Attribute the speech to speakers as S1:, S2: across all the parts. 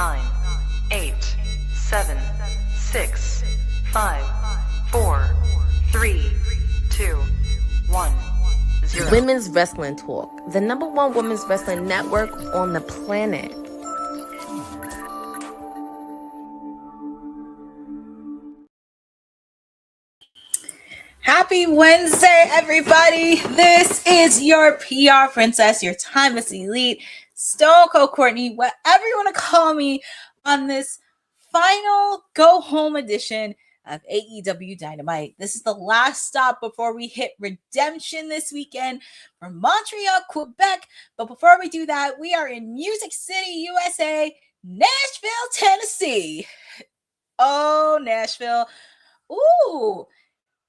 S1: 9, 8, 7, 6, 5, 4, 3, 2, 1, 0.
S2: Women's Wrestling Talk, the #1 women's wrestling network on the planet.
S3: Happy Wednesday, everybody. This is your PR princess, your timeless elite, Stone Cold Courtney, whatever you want to call me, on this final go-home edition of AEW Dynamite. This is the last stop before we hit redemption this weekend from Montreal, Quebec. But before we do that, we are in Music City, USA, Nashville, Tennessee. Oh, Nashville. Ooh.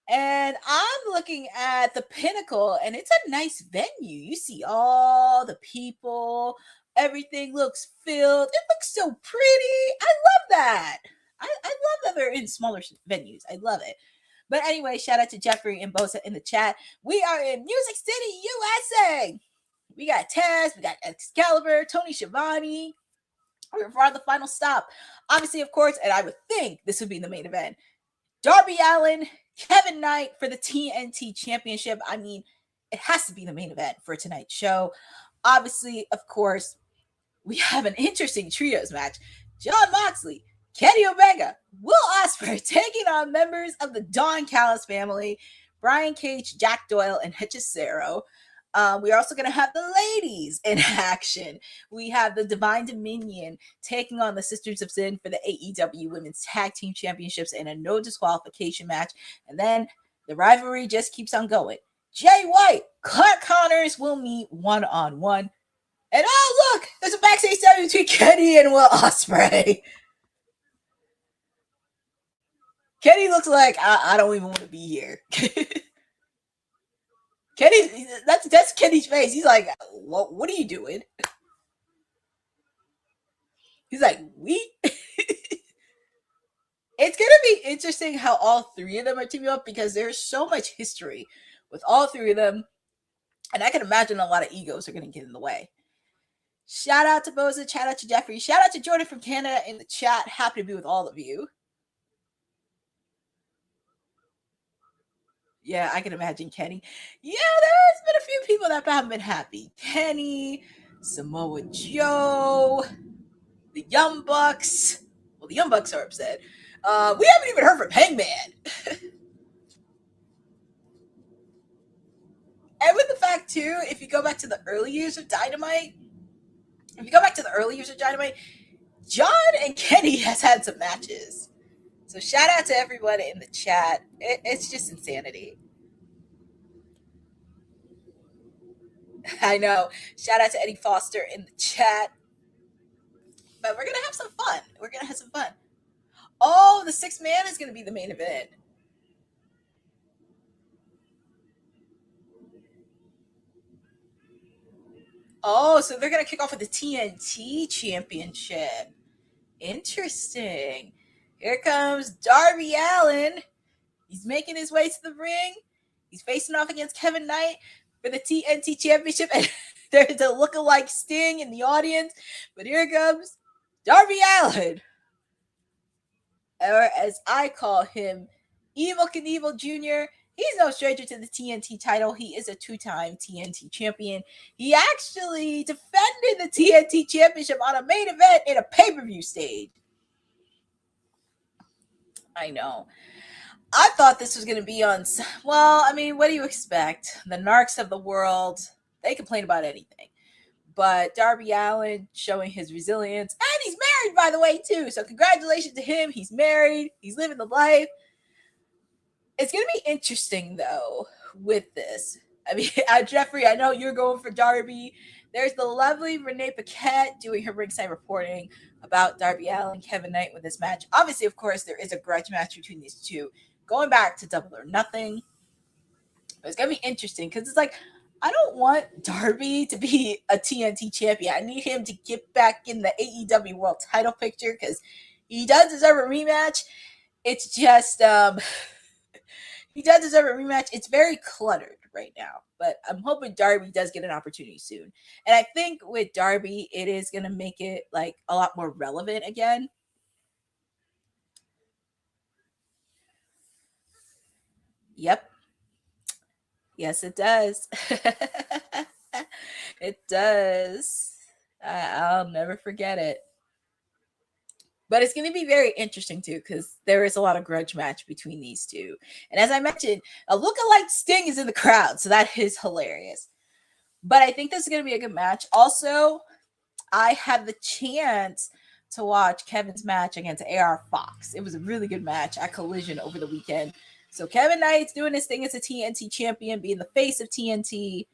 S3: And I'm looking at the Pinnacle, and it's a nice venue. You see all the people. Everything looks filled. It looks so pretty. I love that. I love that they're in smaller venues. I love it. But anyway, shout out to Jeffrey and Bosa in the chat. We are in Music City, USA. We got Taz. We got Excalibur, Tony Schiavone. We're for the final stop. Obviously, of course, and I would think this would be the main event. Darby Allin, Kevin Knight for the TNT Championship. I mean, it has to be the main event for tonight's show. Obviously, of course, we have an interesting trios match. Jon Moxley, Kenny Omega, Will Ospreay taking on members of the Don Callis family, Brian Cage, Jack Doyle, and Hechicero. We're also going to have the ladies in action. We have the Divine Dominion taking on the Sisters of Sin for the AEW Women's Tag Team Championships in a no disqualification match. And then the rivalry just keeps on going. Jay White, Clark Connors will meet one-on-one. And oh, look, there's a backstage segment between Kenny and Will Ospreay. Kenny looks like, I don't even want to be here. Kenny, that's Kenny's face. He's like, what are you doing? He's like, we? It's going to be interesting how all three of them are teaming up because there's so much history with all three of them. And I can imagine a lot of egos are going to get in the way. Shout out to Boza. Shout out to Jeffrey. Shout out to Jordan from Canada in the chat. Happy to be with all of you. Yeah, I can imagine Kenny. Yeah, there's been a few people that haven't been happy. Kenny, Samoa Joe, the Young Bucks. Well, the Young Bucks are upset. We haven't even heard from Hangman. And with the fact, too, if you go back to the early years of Dynamite, John and Kenny has had some matches. So shout out to everybody in the chat. It's just insanity. I know. Shout out to Eddie Foster in the chat. But we're going to have some fun. Oh, the 6 man is going to be the main event. Oh, so they're going to kick off with the TNT Championship. Interesting. Here comes Darby Allin. He's making his way to the ring. He's facing off against Kevin Knight for the TNT Championship. And there's a lookalike Sting in the audience. But here comes Darby Allin. Or as I call him, Evil Knievel Jr. He's no stranger to the TNT title. He is a 2-time TNT champion. He actually defended the TNT Championship on a main event in a pay-per-view stage. I know. I thought this was going to be on, well, I mean, what do you expect? The narcs of the world, they complain about anything. But Darby Allin showing his resilience. And he's married, by the way, too. So congratulations to him. He's married. He's living the life. It's going to be interesting, though, with this. I mean, Jeffrey, I know you're going for Darby. There's the lovely Renee Paquette doing her ringside reporting about Darby Allin and Kevin Knight with this match. Obviously, of course, there is a grudge match between these two, going back to Double or Nothing. But it's going to be interesting because it's like, I don't want Darby to be a TNT champion. I need him to get back in the AEW World title picture because he does deserve a rematch. It's just, he does deserve a rematch. It's very cluttered right now. But I'm hoping Darby does get an opportunity soon. And I think with Darby, it is going to make it like a lot more relevant again. Yep. Yes, it does. It does. I'll never forget it. But it's going to be very interesting too, because there is a lot of grudge match between these two. And as I mentioned, a lookalike Sting is in the crowd, so that is hilarious. But I think this is going to be a good match. Also, I had the chance to watch Kevin's match against AR Fox. It was a really good match at Collision over the weekend. So Kevin Knight's doing his thing as a TNT champion, being the face of TNT.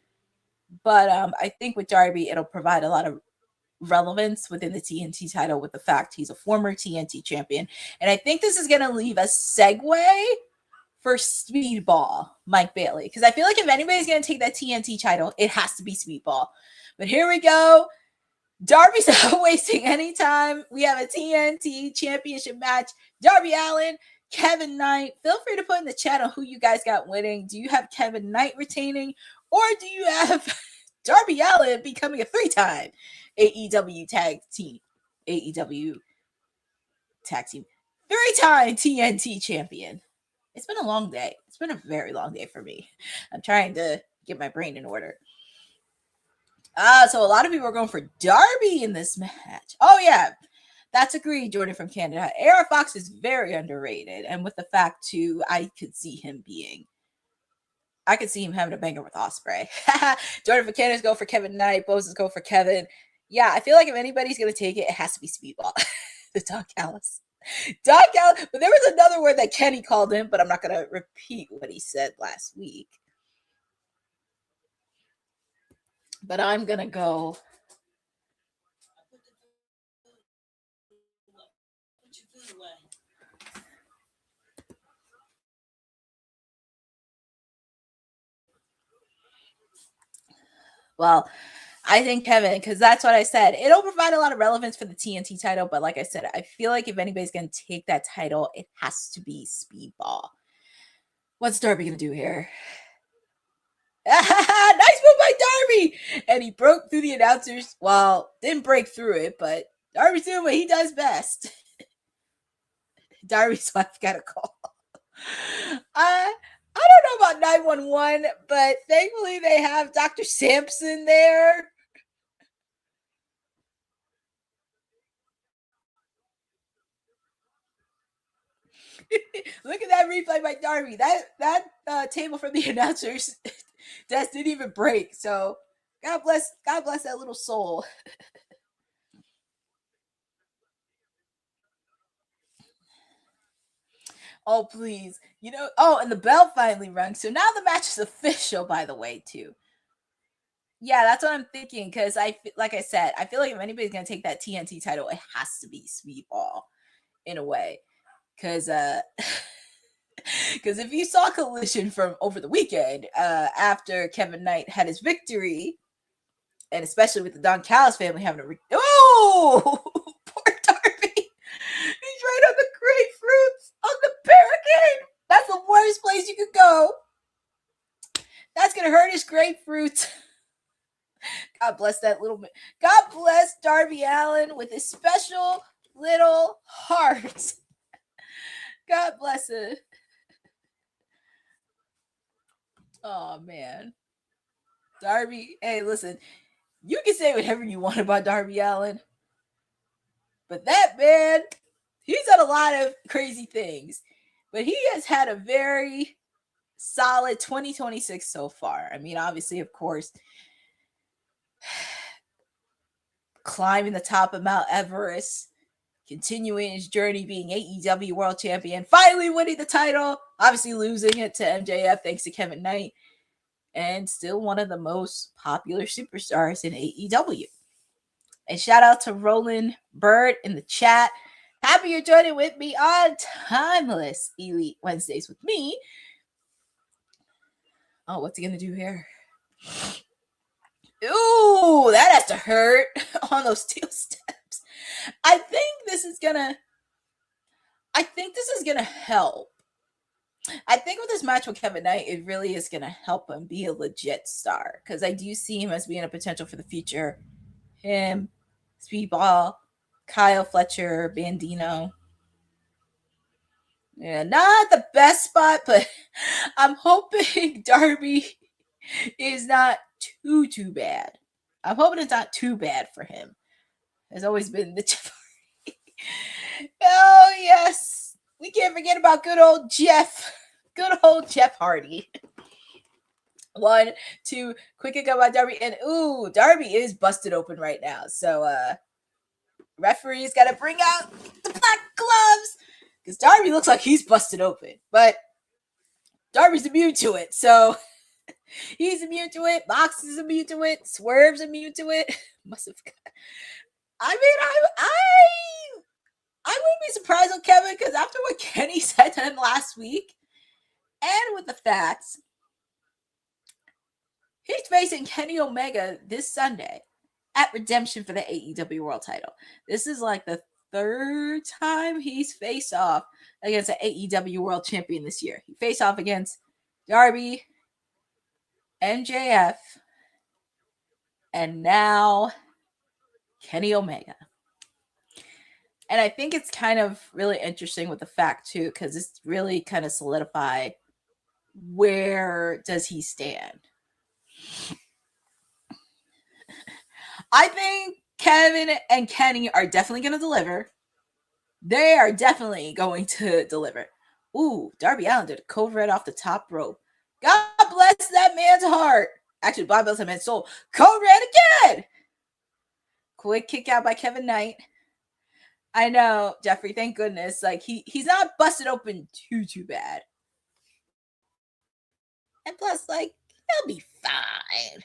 S3: But I think with Darby, it'll provide a lot of relevance within the TNT title with the fact he's a former TNT champion. And I think this is going to leave a segue for Speedball, Mike Bailey. Because I feel like if anybody's going to take that TNT title, it has to be Speedball. But here we go. Darby's not wasting any time. We have a TNT championship match. Darby Allin, Kevin Knight. Feel free to put in the chat on who you guys got winning. Do you have Kevin Knight retaining? Or do you have Darby Allin becoming a 3-time AEW tag team? AEW tag team. 3-time TNT champion. It's been a long day. It's been a very long day for me. I'm trying to get my brain in order. So a lot of people are going for Darby in this match. Oh, yeah. That's agreed, Jordan from Canada. AR Fox is very underrated. And with the fact, too, I could see him having a banger with Ospreay. Jordan from Canada's go for Kevin Knight. Bose is go for Kevin. Yeah, I feel like if anybody's going to take it, it has to be Speedball. The Don Callis. Don Callis. But there was another word that Kenny called him, but I'm not going to repeat what he said last week. But I'm going to go. Well, I think Kevin, because that's what I said. It'll provide a lot of relevance for the TNT title. But like I said, I feel like if anybody's going to take that title, it has to be Speedball. What's Darby going to do here? Nice move by Darby! And he broke through the announcers. Well, didn't break through it, but Darby's doing what he does best. Darby's wife got a call. I don't know about 911, but thankfully they have Dr. Sampson there. Look at that replay by Darby. That table from the announcers desk didn't even break. So God bless that little soul. Oh, please. And the bell finally rung. So now the match is official, by the way, too. Yeah, that's what I'm thinking. Because like I said, I feel like if anybody's going to take that TNT title, it has to be Speedball in a way. Because if you saw Collision from over the weekend, after Kevin Knight had his victory, and especially with the Don Callis family having oh, poor Darby. He's right on the grapefruits on the barricade. That's the worst place you could go. That's going to hurt his grapefruits. God bless that little man. God bless Darby Allin with his special little heart. God bless it. Oh, man. Darby, hey, listen, you can say whatever you want about Darby Allin, but that man, he's done a lot of crazy things, but he has had a very solid 2026 so far. I mean, obviously, of course, climbing the top of Mount Everest, continuing his journey being AEW World Champion, finally winning the title, obviously losing it to MJF thanks to Kevin Knight, and still one of the most popular superstars in AEW. And shout out to Roland Bird in the chat. Happy you're joining with me on Timeless Elite Wednesdays with me. Oh, what's he going to do here? Ooh, that has to hurt on those steel steps. I think this is gonna help. I think with this match with Kevin Knight, it really is going to help him be a legit star because I do see him as being a potential for the future. Him, Speedball, Kyle Fletcher, Bandino. Yeah, not the best spot, but I'm hoping Darby is not too bad. I'm hoping it's not too bad for him. Has always been the Jeff Hardy. Oh, yes. We can't forget about good old Jeff. Good old Jeff Hardy. 1, 2, quick kick out by Darby. And ooh, Darby is busted open right now. So referee's got to bring out the black gloves. Because Darby looks like he's busted open. But Darby's immune to it. So he's immune to it. Moxley's immune to it. Swerve's immune to it. Must have got... I mean, I wouldn't be surprised with Kevin because after what Kenny said to him last week, and with the facts, he's facing Kenny Omega this Sunday at Redemption for the AEW World Title. This is like the 3rd time he's faced off against an AEW World Champion this year. He faced off against Darby, MJF, and now Kenny Omega. And I think it's kind of really interesting with the fact, too, because it's really kind of solidify where does he stand. I think Kevin and Kenny are definitely going to deliver. They are definitely going to deliver. Ooh, Darby Allin did a code red off the top rope. God bless that man's heart. Actually, God bless that man's soul. Code red again. Quick kick out by Kevin Knight. I know, Jeffrey, thank goodness. Like, he's not busted open too bad. And plus, like, he'll be fine.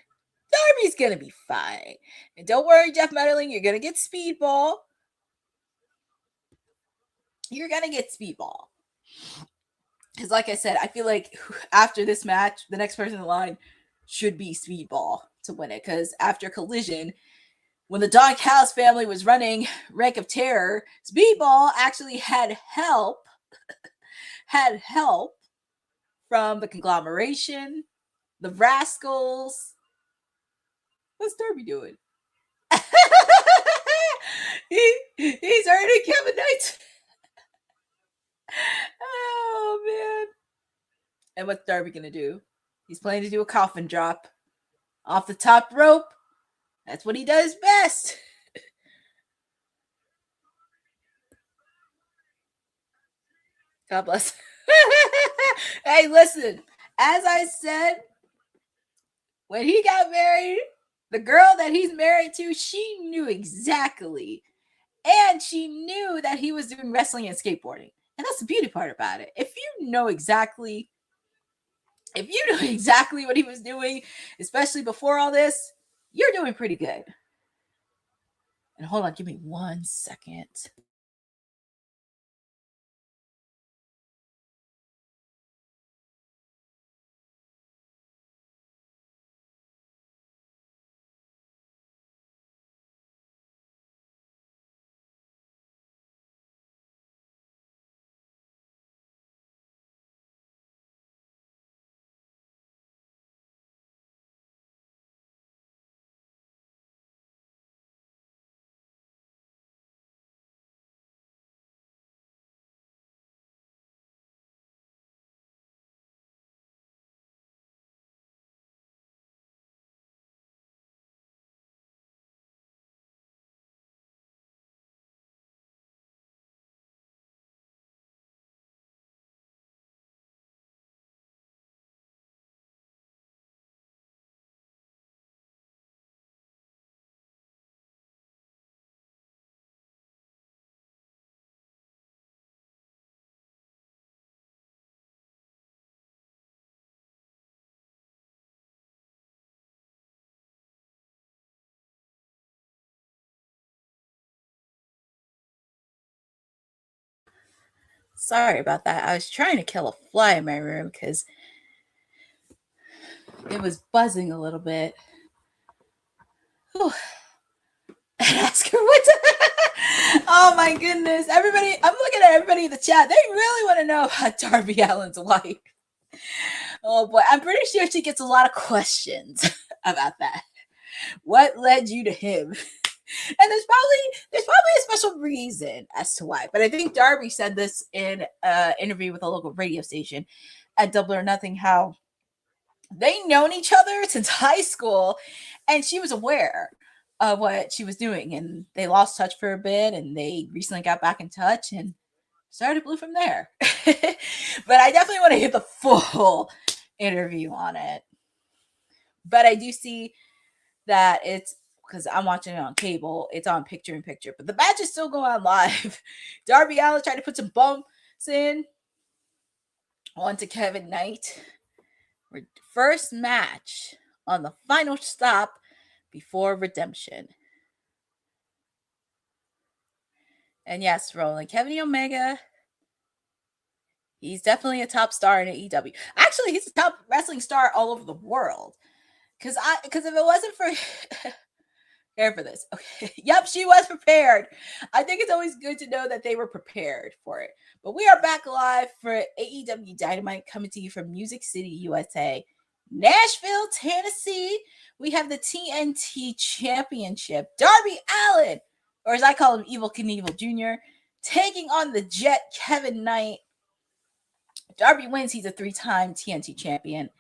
S3: Darby's gonna be fine. And don't worry, Jeff Mettling, you're gonna get Speedball. You're gonna get Speedball. Because like I said, I feel like after this match, the next person in line should be Speedball to win it. Because after Collision, when the Don Callis family was running Rank of Terror, Speedball actually had help from the conglomeration, the Rascals. What's Darby doing? He's hurting Kevin Knight. Oh, man. And what's Darby going to do? He's planning to do a coffin drop off the top rope. That's what he does best. God bless. Hey, listen. As I said, when he got married, the girl that he's married to, she knew exactly. And she knew that he was doing wrestling and skateboarding. And that's the beauty part about it. If you know exactly what he was doing, especially before all this, you're doing pretty good. And hold on, give me 1 second. Sorry about that. I was trying to kill a fly in my room because it was buzzing a little bit. Whew. and ask her what oh my goodness. Everybody, I'm looking at everybody in the chat. They really want to know about Darby Allin's wife. Oh boy, I'm pretty sure she gets a lot of questions about that. What led you to him? And there's probably a special reason as to why. But I think Darby said this in an interview with a local radio station at Double or Nothing, how they known each other since high school, and she was aware of what she was doing, and they lost touch for a bit, and they recently got back in touch and started blue from there. But I definitely want to hear the full interview on it. But I do see that it's, because I'm watching it on cable, it's on picture in picture, but the match is still going on live. Darby Allin tried to put some bumps in onto Kevin Knight. First match on the final stop before redemption. And yes, Roland, Kevin Omega, he's definitely a top star in AEW. Actually, he's a top wrestling star all over the world. Because if it wasn't for prepare for this. Okay. Yep, she was prepared. I think it's always good to know that they were prepared for it. But we are back live for AEW Dynamite, coming to you from Music City, USA, Nashville, Tennessee. We have the TNT Championship. Darby Allin, or as I call him, Evil Knievel Jr., taking on the Jet, Kevin Knight. Darby wins. He's a 3-time TNT champion.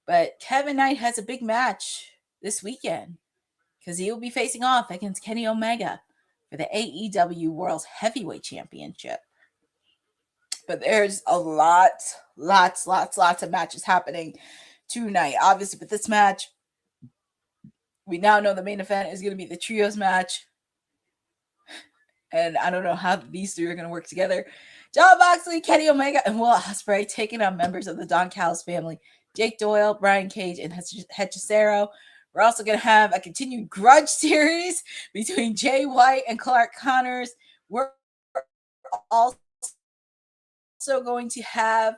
S3: But Kevin Knight has a big match this weekend, because he will be facing off against Kenny Omega for the AEW World's Heavyweight Championship. But there's a lots of matches happening tonight. Obviously, with this match, we now know the main event is going to be the trios match. And I don't know how these three are going to work together. Jon Moxley, Kenny Omega, and Will Ospreay taking on members of the Don Callis family, Jake Doyle, Brian Cage, and Hechicero. We're also going to have a continued grudge series between Jay White and Clark Connors. We're also going to have...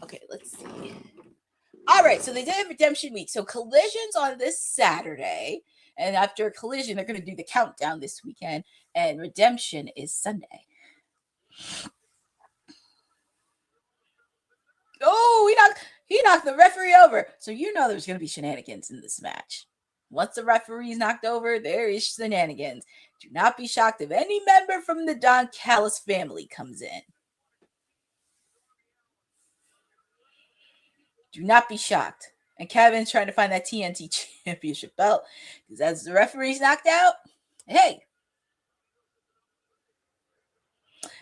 S3: Okay, let's see. All right, so they did have Redemption Week. So Collision's on this Saturday. And after Collision, they're going to do the countdown this weekend. And Redemption is Sunday. Oh, he knocked the referee over. So you know there's going to be shenanigans in this match. Once the referee is knocked over, there is shenanigans. Do not be shocked if any member from the Don Callis family comes in. Do not be shocked. And Kevin's trying to find that TNT Championship belt, because as the referee's knocked out, hey.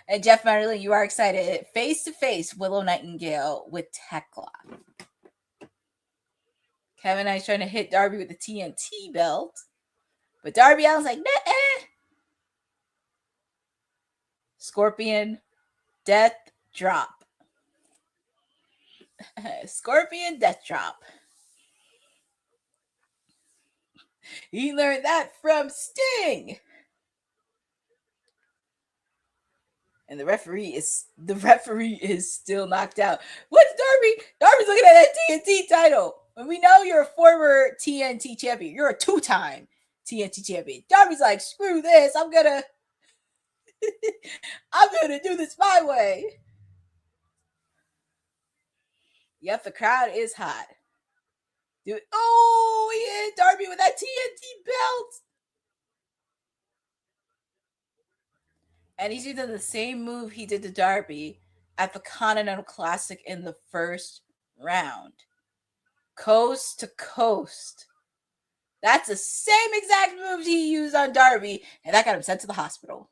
S3: And Jeff Marley, you are excited. Face-to-face, Willow Nightingale with Thekla. Kevin Knight's trying to hit Darby with the TNT belt. But Darby Allin's like, nah. Scorpion Death Drop. Scorpion Death Drop. He learned that from Sting. And the referee is still knocked out. What's Darby? Darby's looking at that TNT title. And we know you're a former TNT champion. You're a 2-time TNT champion. Darby's like, screw this. I'm gonna do this my way. Yep, the crowd is hot. Dude, oh, he hit Darby with that TNT belt. And he's doing the same move he did to Darby at the Continental Classic in the first round. Coast to coast. That's the same exact move he used on Darby, and that got him sent to the hospital.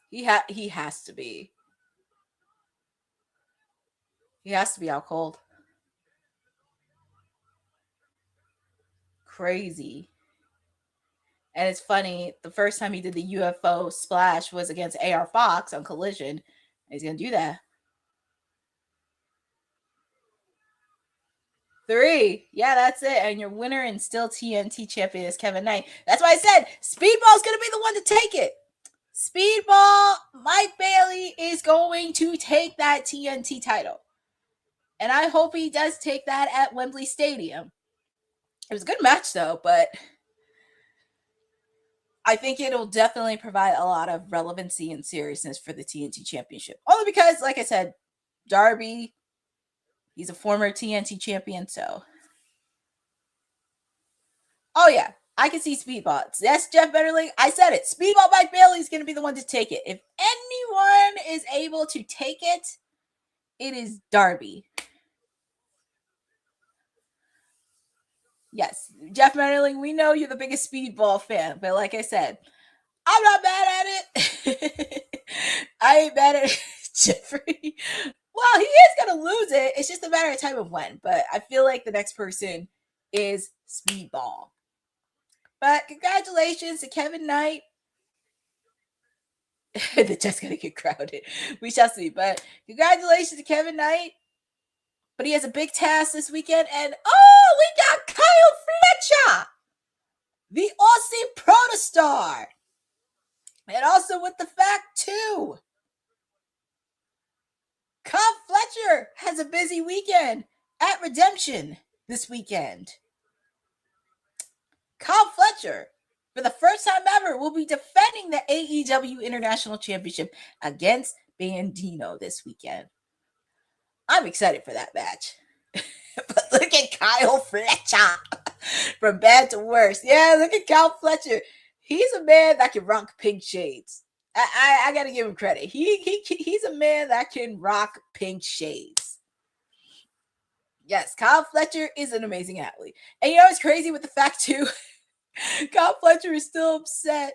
S3: He has to be. He has to be out cold. Crazy. And it's funny, the first time he did the UFO splash was against AR Fox on Collision. He's going to do that. 3. Yeah, that's it. And your winner and still TNT champion is Kevin Knight. That's why I said Speedball's going to be the one to take it. Speedball, Mike Bailey is going to take that TNT title. And I hope he does take that at Wembley Stadium. It was a good match, though, but I think it'll definitely provide a lot of relevancy and seriousness for the TNT Championship. Only because, like I said, Darby, he's a former TNT champion, so. Oh, yeah. I can see Speedball. Yes, Jeff Betterling. I said it. Speedball Mike Bailey is going to be the one to take it. If anyone is able to take it, it is Darby. Yes, Jeff Betterling, we know you're the biggest Speedball fan, but like I said, I'm not mad at it. I ain't mad at it, Jeffrey. Well, he is going to lose it. It's just a matter of time of when, but I feel like the next person is Speedball. But congratulations to Kevin Knight. They're just going to get crowded. We shall see. But congratulations to Kevin Knight. But he has a big task this weekend. And, oh, we got Kyle Fletcher, the Aussie protostar. And also with the fact, too, Kyle Fletcher has a busy weekend at Redemption this weekend. Kyle Fletcher, for the first time ever, will be defending the AEW International Championship against Bandino this weekend. I'm excited for that match. But look at Kyle Fletcher. From bad to worse. Yeah, look at Kyle Fletcher. He's a man that can rock pink shades. I got to give him credit. He's a man that can rock pink shades. Yes, Kyle Fletcher is an amazing athlete. And you know what's crazy with the fact, too? Kyle Fletcher is still upset.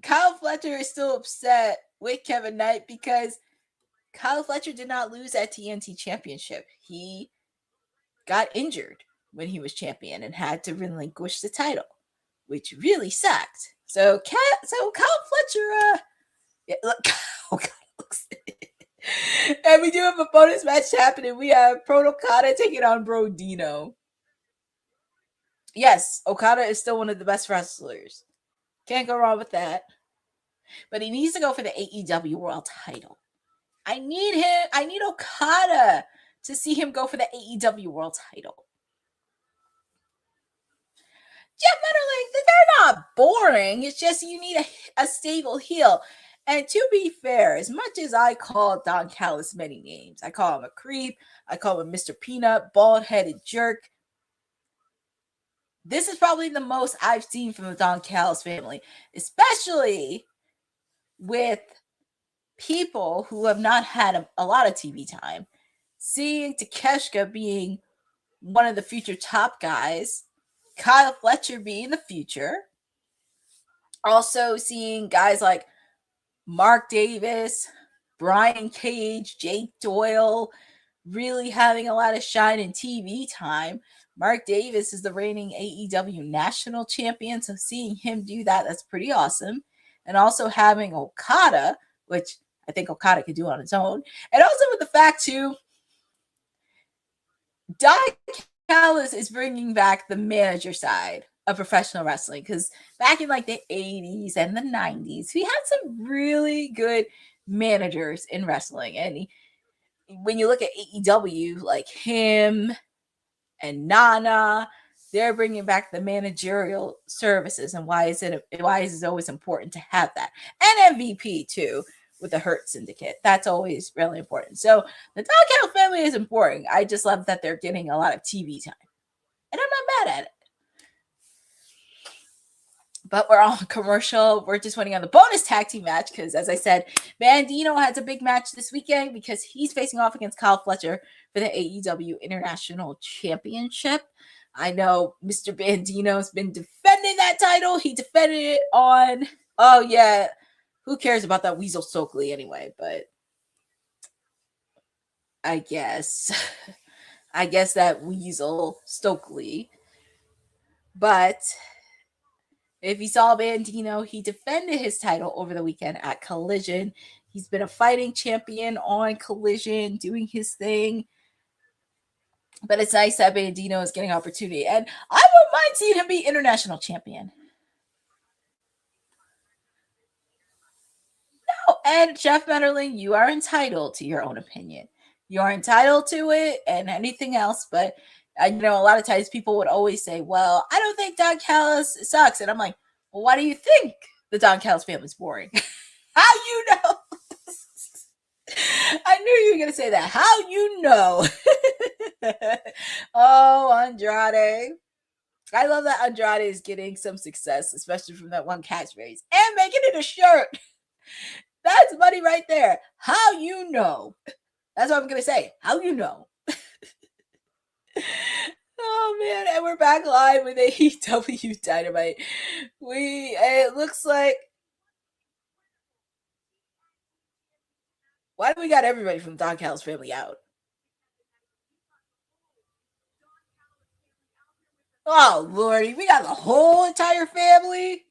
S3: Kyle Fletcher is still upset with Kevin Knight because Kyle Fletcher did not lose that TNT championship. He got injured when he was champion and had to relinquish the title, which really sucked. So Kyle Fletcher, yeah, look, oh God, looks. And we do have a bonus match happening. We have Pro Okada taking on Bro Dino. Yes, Okada is still one of the best wrestlers. Can't go wrong with that. But he needs to go for the AEW World title. I need him. I need Okada to see him go for the AEW World title. Jeff Betterling, they're not boring. It's just you need a stable heel. And to be fair, as much as I call Don Callis many names, I call him a creep, I call him Mr. Peanut, bald-headed jerk. This is probably the most I've seen from the Don Callis family, especially with people who have not had a lot of TV time. Seeing Takeshita being one of the future top guys, Kyle Fletcher being the future. Also seeing guys like Mark Davis, Brian Cage, Jake Doyle really having a lot of shine in TV time. Mark Davis is the reigning AEW national champion, so seeing him do that, that's pretty awesome. And also having Okada, which I think Okada could do on its own. And also with the fact, too, Don Callis is bringing back the manager side of professional wrestling, because back in like the 80s and the 90s, we had some really good managers in wrestling. And when you look at AEW, like him and Nana, they're bringing back the managerial services, and why is it always important to have that. And MVP too, with the Hurt Syndicate. That's always really important. So the Don Callis family is important. I just love that they're getting a lot of TV time. And I'm not mad at it. But we're on commercial. We're just waiting on the bonus tag team match because, as I said, Bandino has a big match this weekend because he's facing off against Kyle Fletcher for the AEW International Championship. I know Mr. Bandino's been defending that title. He defended it on, oh yeah, who cares about that Weasel Stokely anyway? But I guess that Weasel Stokely. But if you saw Bandino, he defended his title over the weekend at Collision. He's been a fighting champion on Collision, doing his thing. But it's nice that Bandino is getting opportunity. And I wouldn't mind seeing him be international champion. No, and Jeff Betterling, you are entitled to your own opinion. You are entitled to it and anything else. But I know a lot of times people would always say, well, I don't think Don Callis sucks. And I'm like, well, why do you think the Don Callis family is boring? How you know? I knew you were going to say that. How you know? Oh, Andrade. I love that Andrade is getting some success, especially from that one catchphrase and making it a shirt. That's money right there. How you know? That's what I'm going to say. How you know? Oh man, and we're back live with AEW Dynamite. It looks like, why do we got everybody from Don Callis family out? Oh lordy, we got the whole entire family.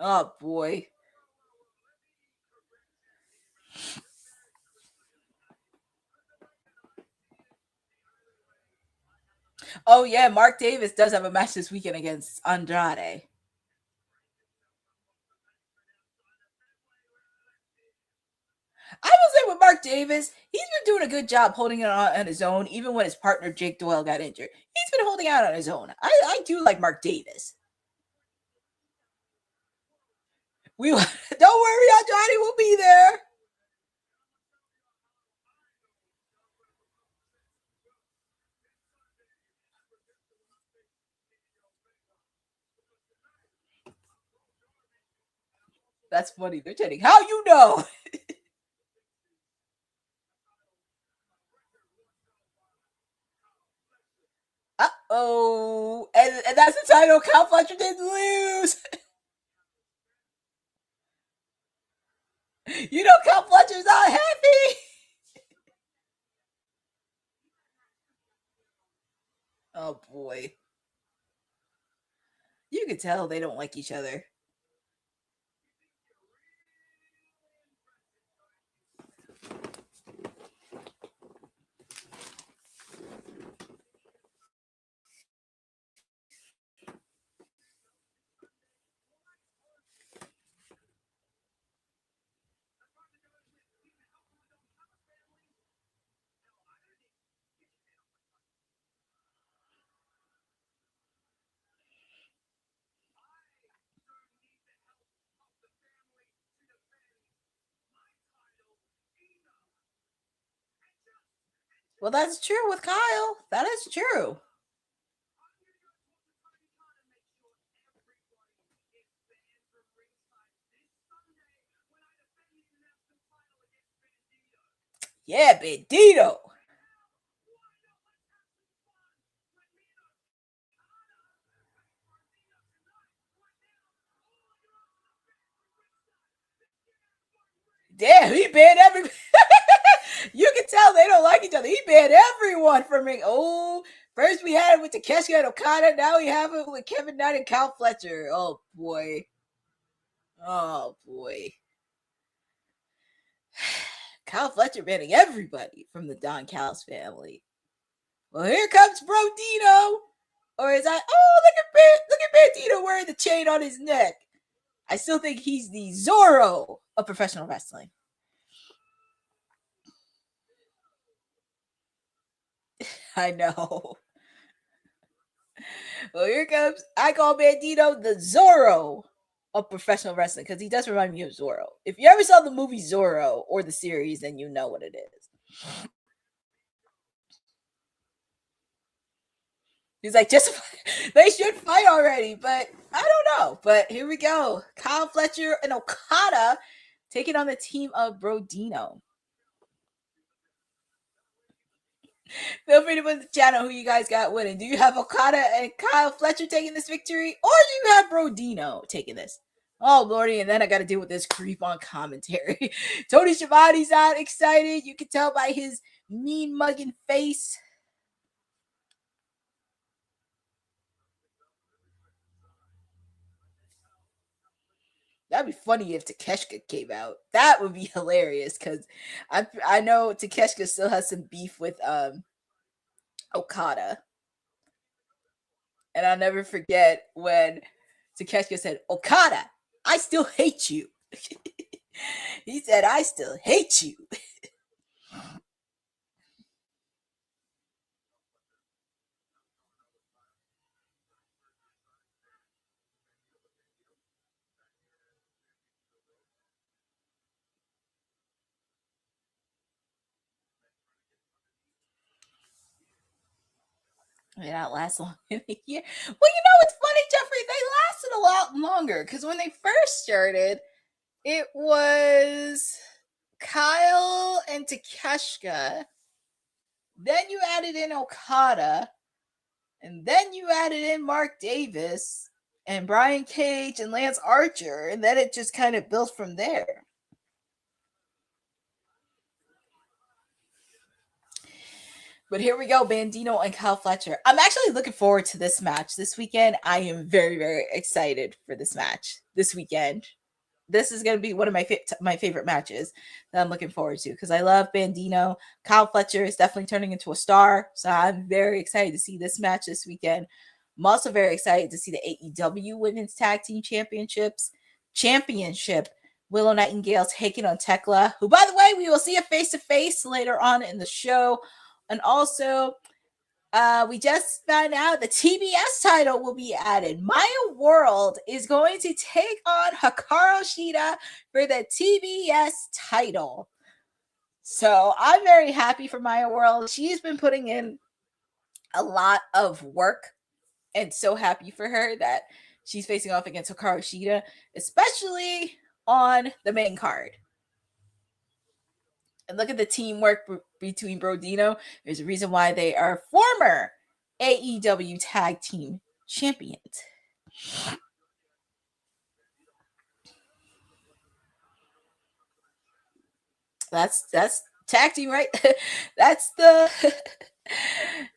S3: Oh boy. Oh yeah, Mark Davis does have a match this weekend against Andrade. I will say with Mark Davis, he's been doing a good job holding it on his own, even when his partner Jake Doyle got injured. He's been holding out on his own. I do like Mark Davis. Don't worry, Andrade will be there. That's funny. They're chatting. How you know? Uh-oh. And that's the title. Cal Fletcher didn't lose. You know Cal Fletcher's not happy. Oh, boy. You can tell they don't like each other. Well, that's true with Kyle. That is true. Yeah, Bandito. Damn, he banned every. You can tell they don't like each other. He banned everyone from ring. Oh, first we had it with Takeshita and Okada. Now we have it with Kevin Knight and Cal Fletcher. Oh boy. Oh boy. Cal Fletcher banning everybody from the Don Callis family. Well, here comes Brodino. Or is that? Oh, look at Bandito wearing the chain on his neck. I still think he's the Zorro of professional wrestling. I know. Well, here comes. I call Bandito the Zorro of professional wrestling because he does remind me of Zorro. If you ever saw the movie Zorro or the series, then you know what it is. He's like, just they should fight already, but I don't know. But here we go. Kyle Fletcher and Okada taking on the team of Brodino. Feel free to put in the channel who you guys got winning. Do you have Okada and Kyle Fletcher taking this victory, or do you have Brodino taking this? Oh, lordy, and then I got to deal with this creep on commentary. Tony Schiavone's not excited. You can tell by his mean mugging face. That'd be funny if Takeshita came out. That would be hilarious because I know Takeshita still has some beef with Okada. And I'll never forget when Takeshita said, Okada, I still hate you. He said, I still hate you. may not last long in a year. Well, it's funny, Jeffrey. They lasted a lot longer because when they first started, it was Kyle and Takeshita. Then you added in Okada. And then you added in Mark Davis and Brian Cage and Lance Archer. And then it just kind of built from there. But here we go, Bandito and Kyle Fletcher. I'm actually looking forward to this match this weekend. I am very, very excited for this match this weekend. This is going to be one of my favorite matches that I'm looking forward to because I love Bandito. Kyle Fletcher is definitely turning into a star. So I'm very excited to see this match this weekend. I'm also very excited to see the AEW Women's Tag Team Championship. Willow Nightingale taking on Thekla, who, by the way, we will see a face-to-face later on in the show. And also, we just found out the TBS title will be added. Maya World is going to take on Hikaru Shida for the TBS title. So I'm very happy for Maya World. She's been putting in a lot of work, and so happy for her that she's facing off against Hikaru Shida, especially on the main card. And look at the teamwork between Brodino. There's a reason why they are former AEW Tag Team Champions. That's tag team, right? That's the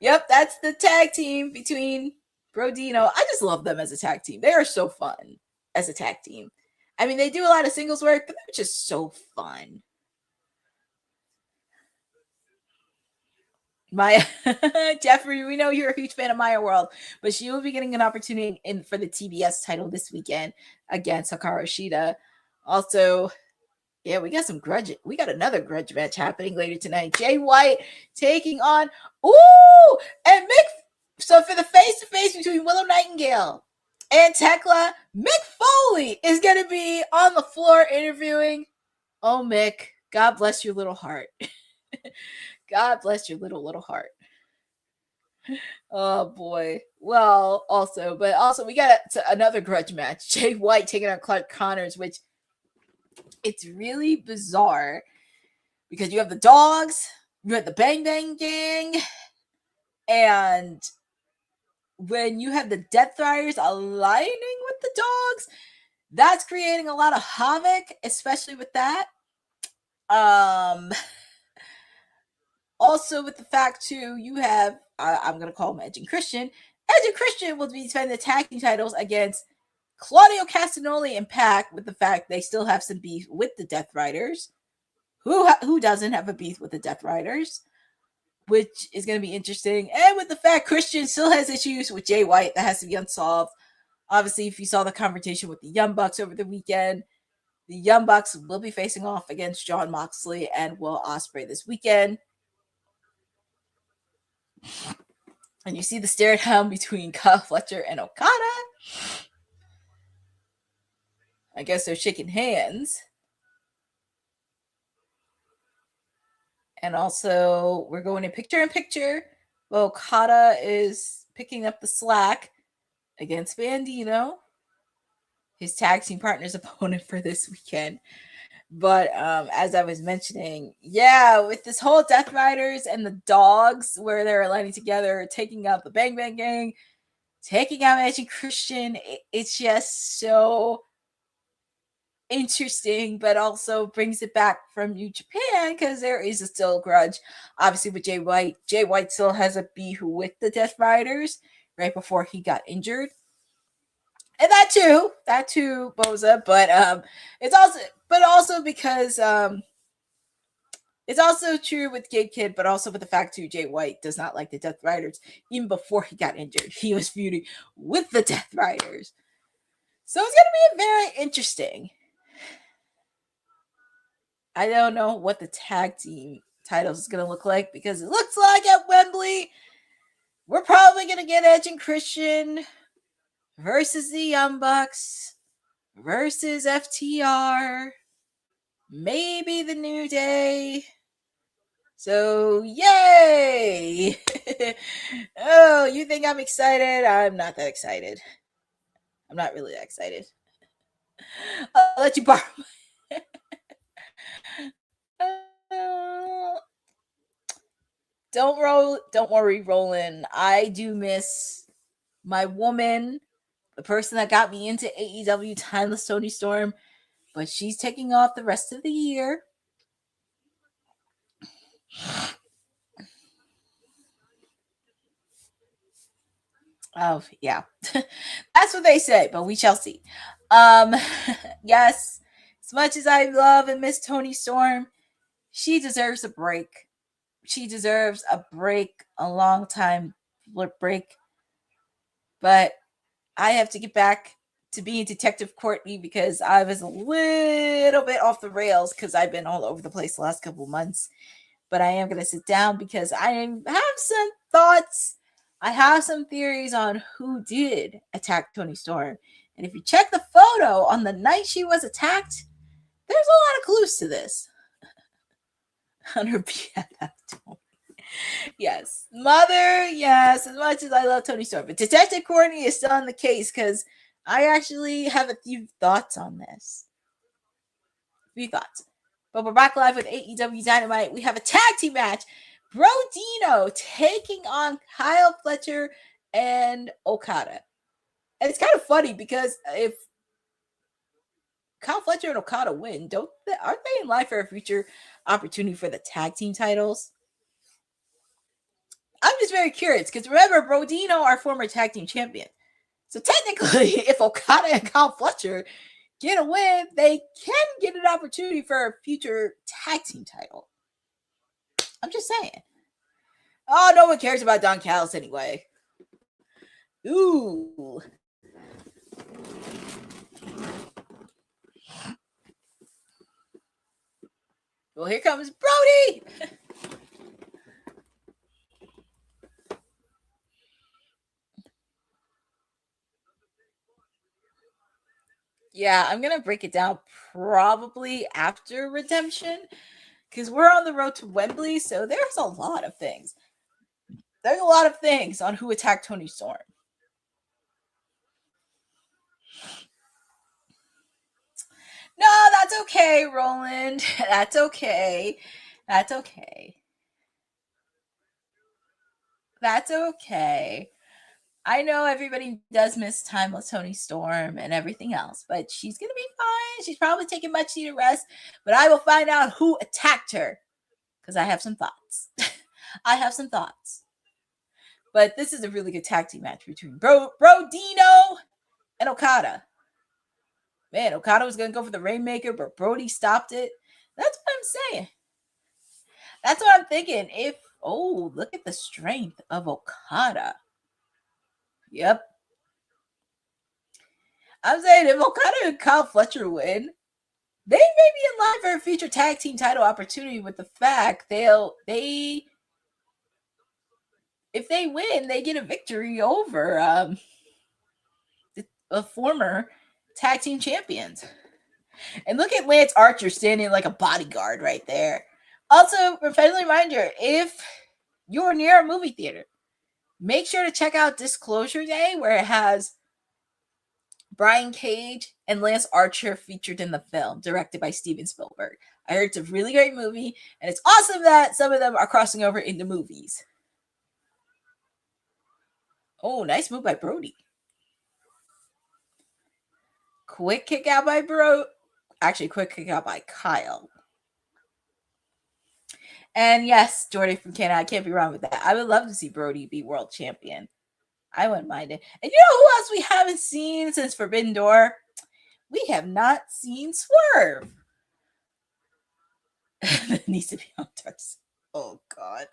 S3: that's the tag team between Brodino. I just love them as a tag team. They are so fun as a tag team. I mean, they do a lot of singles work, but they're just so fun. Maya, Jeffrey, we know you're a huge fan of Maya World, but she will be getting an opportunity for the TBS title this weekend against Hikaru Shida. Also, yeah, we got another grudge match happening later tonight. Jay White taking on, and so for the face-to-face between Willow Nightingale and Thekla, Mick Foley is going to be on the floor interviewing. Oh, Mick, God bless your little heart. God bless your little heart. Oh boy. Well, also we got another grudge match. Jay White taking on Clark Connors, which it's really bizarre because you have the dogs, you have the Bang Bang Gang, and when you have the Death Riders aligning with the dogs, that's creating a lot of havoc, especially with that. Also, with the fact, too, you have, I'm going to call him Edge and Christian. Edge and Christian will be defending the tag team titles against Claudio Castagnoli and Pac, with the fact they still have some beef with the Death Riders. Who doesn't have a beef with the Death Riders? Which is going to be interesting. And with the fact Christian still has issues with Jay White that has to be unsolved. Obviously, if you saw the confrontation with the Young Bucks over the weekend, the Young Bucks will be facing off against Jon Moxley and Will Ospreay this weekend. And you see the stare down between Kyle Fletcher and Okada. I guess they're shaking hands. And also, we're going in picture. Well, Okada is picking up the slack against Bandito, his tag team partner's opponent for this weekend. But as I was mentioning, with this whole Death Riders and the dogs where they're aligning together, taking out the Bang Bang Gang, taking out Edge and Christian, it's just so interesting, but also brings it back from New Japan because there is a still grudge, obviously, with Jay White. Jay White still has a beef with the Death Riders right before he got injured. And that too, Boza, but it's also because it's also true with Gabe Kidd, but also with the fact too, Jay White does not like the Death Riders. Even before he got injured, he was feuding with the Death Riders. So it's gonna be very interesting. I don't know what the tag team titles is gonna look like because it looks like at Wembley, we're probably gonna get Edge and Christian versus the Young Bucks versus FTR, maybe the New Day, So, yay! Oh, you think I'm excited? I'm not that excited. I'm not really that excited. I'll let you borrow my... Don't worry, Roland. I do miss my woman, the person that got me into AEW, Timeless Tony Storm, but she's taking off the rest of the year. Oh, yeah. That's what they say, but we shall see. Yes, as much as I love and miss Tony Storm, she deserves a break. She deserves a break, a long time break. But I have to get back to being Detective Courtney because I was a little bit off the rails because I've been all over the place the last couple of months. But I am going to sit down because I have some thoughts. I have some theories on who did attack Tony Storm. And if you check the photo on the night she was attacked, there's a lot of clues to this. On her BFF, Tony. Yes. Mother, yes, as much as I love Tony Storm. But Detective Courtney is still on the case because I actually have a few thoughts on this. But we're back live with AEW Dynamite. We have a tag team match. Brodino taking on Kyle Fletcher and Okada. And it's kind of funny because if Kyle Fletcher and Okada win, aren't they in line for a future opportunity for the tag team titles? I'm just very curious because remember, Brodino are former tag team champion. So technically, if Okada and Kyle Fletcher get a win, they can get an opportunity for a future tag team title. I'm just saying. Oh, no one cares about Don Callis anyway. Ooh. Well, here comes Brody. Yeah, I'm going to break it down probably after Redemption because we're on the road to Wembley, so there's a lot of things. There's a lot of things on who attacked Tony Storm. No, that's okay, Roland. That's okay. That's okay. That's okay. I know everybody does miss time with Tony Storm and everything else, but she's going to be fine. She's probably taking much needed rest, but I will find out who attacked her because I have some thoughts. I have some thoughts. But this is a really good tag team match between Brodino and Okada. Man, Okada was going to go for the Rainmaker, but Brody stopped it. That's what I'm saying. That's what I'm thinking. Look at the strength of Okada. Yep. I'm saying if Okada and Kyle Fletcher win, they may be in line for a future tag team title opportunity with the fact if they win, they get a victory over a former tag team champions. And look at Lance Archer standing like a bodyguard right there. Also, a friendly reminder, if you're near a movie theater, make sure to check out Disclosure Day where it has Brian Cage and Lance Archer featured in the film, directed by Steven Spielberg. I heard it's a really great movie, and it's awesome that some of them are crossing over into movies. Oh, nice move by Brody. Quick kick out by quick kick out by Kyle. And yes, Jordy from Canada, I can't be wrong with that. I would love to see Brody be world champion. I wouldn't mind it. And you know who else we haven't seen since Forbidden Door? We have not seen Swerve. That needs to be on Darcy. Oh, God.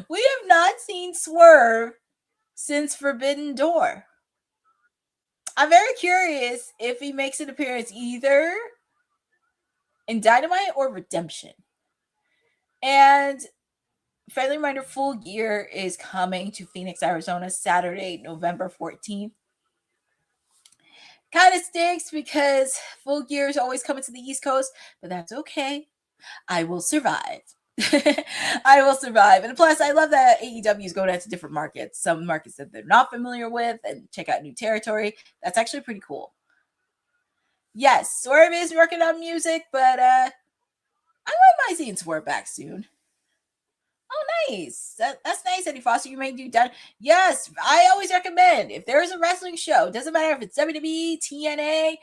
S3: We have not seen Swerve since Forbidden Door. I'm very curious if he makes an appearance either in Dynamite or Redemption. And friendly reminder, Full Gear is coming to Phoenix, Arizona, Saturday, November 14th. Kind of stinks because Full Gear is always coming to the East Coast, but that's okay. I will survive. I will survive. And plus, I love that AEW is going out to different markets, some markets that they're not familiar with, and check out new territory. That's actually pretty cool. Yes, Swerve is working on music, but I might seeing Swerve back soon. Oh, nice. That's nice, Eddie Foster. You may do done. Yes, I always recommend if there is a wrestling show, doesn't matter if it's WWE, TNA,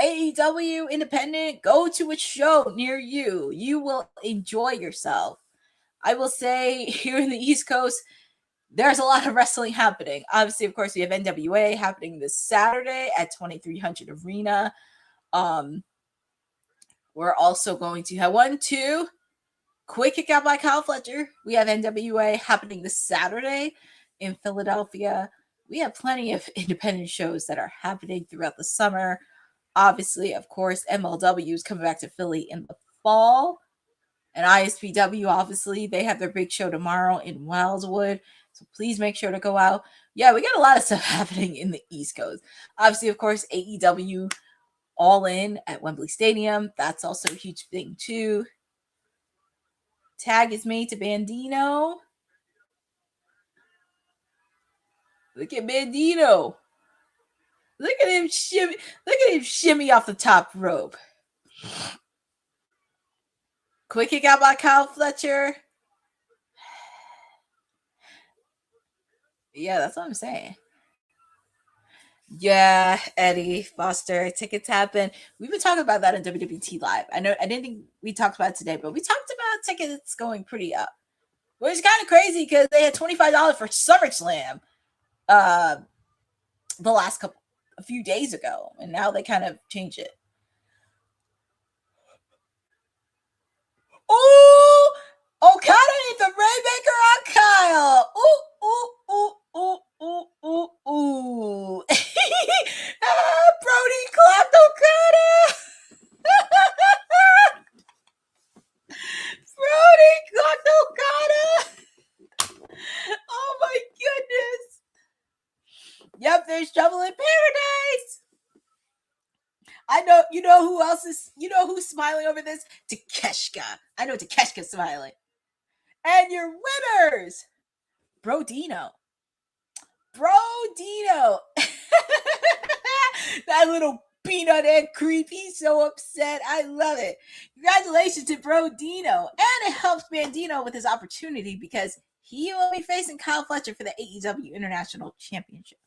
S3: AEW, independent, go to a show near you. You will enjoy yourself. I will say here in the East Coast, there's a lot of wrestling happening. Obviously, of course, we have NWA happening this Saturday at 2300 Arena. We're also going to have Quick Kick Out by Kyle Fletcher. We have NWA happening this Saturday in Philadelphia. We have plenty of independent shows that are happening throughout the summer. Obviously, of course, MLW is coming back to Philly in the fall. And ISPW, obviously, they have their big show tomorrow in Wildwood. So please make sure to go out. Yeah, we got a lot of stuff happening in the East Coast. Obviously, of course, AEW Allin at Wembley Stadium. That's also a huge thing, too. Tag is made to Bandino. Look at Bandino. Look at him shimmy. Look at him shimmy off the top rope. Quick kick out by Kyle Fletcher. Yeah, that's what I'm saying. Yeah, Eddie Foster, tickets happen. We've been talking about that in WWT Live. I didn't think we talked about it today, but we talked about tickets going pretty up. Which is kind of crazy because they had $25 for SummerSlam a few days ago, and now they kind of changed it. Oh, Okada hit the Rainmaker on Kyle. Ooh. Brody clapped Okada. Brody clapped Okada. Oh my goodness. Yep, there's trouble in paradise. I know, you know who's smiling over this? Takeshka. I know Takeshka's smiling. And your winners, Brodino. That little peanut egg creep, he's so upset. I love it. Congratulations to Brodino. And it helps Bandino with his opportunity because he will be facing Kyle Fletcher for the AEW International Championship.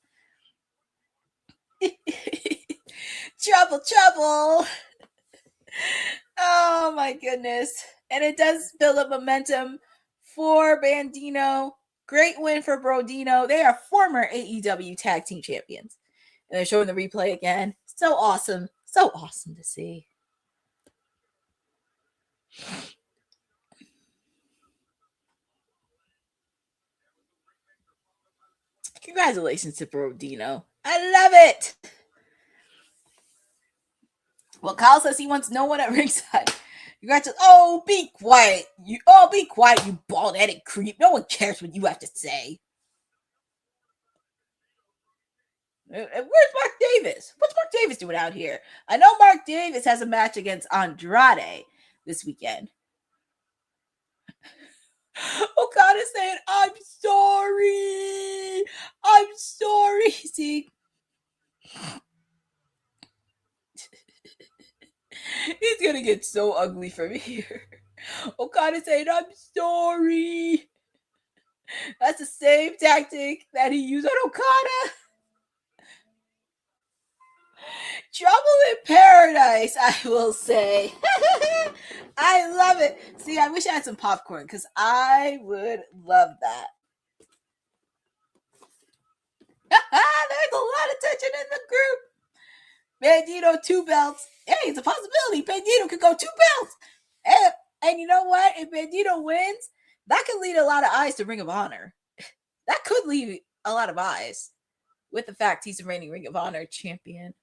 S3: Trouble. Oh my goodness. And it does build up momentum for Bandino. Great win for Brodino. They are former AEW Tag Team Champions. And they're showing the replay again. So awesome. So awesome to see. Congratulations to Brodino. I love it. Well, Kyle says he wants no one at ringside. Oh, be quiet. You bald-headed creep. No one cares what you have to say. Where's Mark Davis? What's Mark Davis doing out here? I know Mark Davis has a match against Andrade this weekend. Okada's saying, I'm sorry. See? He's gonna get so ugly from here. Okada saying, I'm sorry. That's the same tactic that he used on Okada. Trouble in paradise, I will say. I love it. See, I wish I had some popcorn because I would love that. There's a lot of tension in the group. Bandito 2 belts. Hey, it's a possibility. Bandito could go 2 belts. And you know what? If Bandito wins, that could lead a lot of eyes to Ring of Honor. That could lead a lot of eyes with the fact he's the reigning Ring of Honor champion.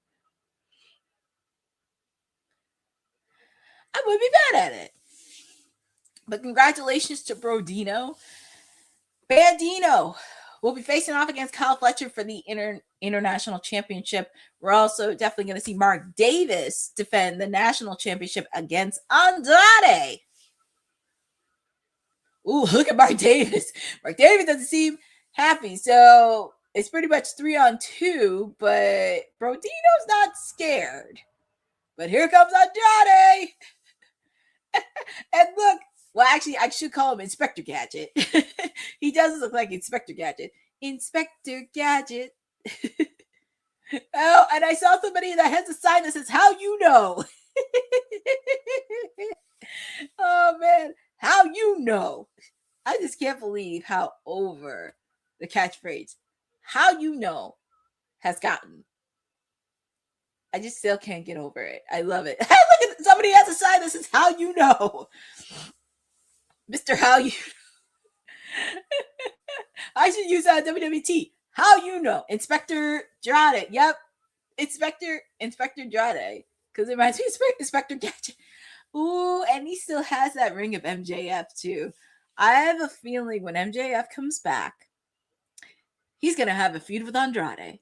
S3: I would be mad at it. But congratulations to Brodino. Bandino will be facing off against Kyle Fletcher for the International Championship. We're also definitely going to see Mark Davis defend the National Championship against Andrade. Ooh, look at Mark Davis. Mark Davis doesn't seem happy. So it's pretty much 3-on-2, but Brodino's not scared. But here comes Andrade. And look, well, actually, I should call him Inspector Gadget. He does look like Inspector Gadget. Inspector Gadget. Oh, and I saw somebody that has a sign that says, "How you know?" Oh, man. How you know? I just can't believe how over the catchphrase, "How you know," has gotten. I just still can't get over it. I love it. Look at somebody has a sign that says, "How you know?" Mr. How you I should use that WWT. How you know? Inspector Andrade. Yep. Inspector Andrade. Because it reminds me of Inspector Gadget. Ooh, and he still has that ring of MJF too. I have a feeling when MJF comes back, he's going to have a feud with Andrade.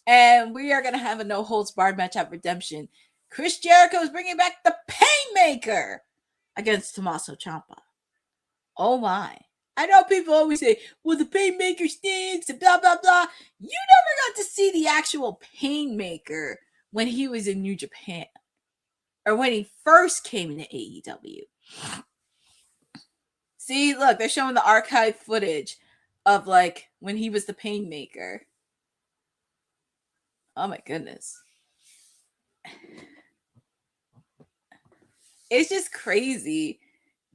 S3: And we are going to have a no-holds-barred match at Redemption. Chris Jericho is bringing back the Painmaker against Tommaso Ciampa. Oh my. I know people always say, well, the Painmaker stinks and blah, blah, blah. You never got to see the actual Painmaker when he was in New Japan. Or when he first came into AEW. See, look, they're showing the archive footage of like when he was the Painmaker. Oh my goodness. It's just crazy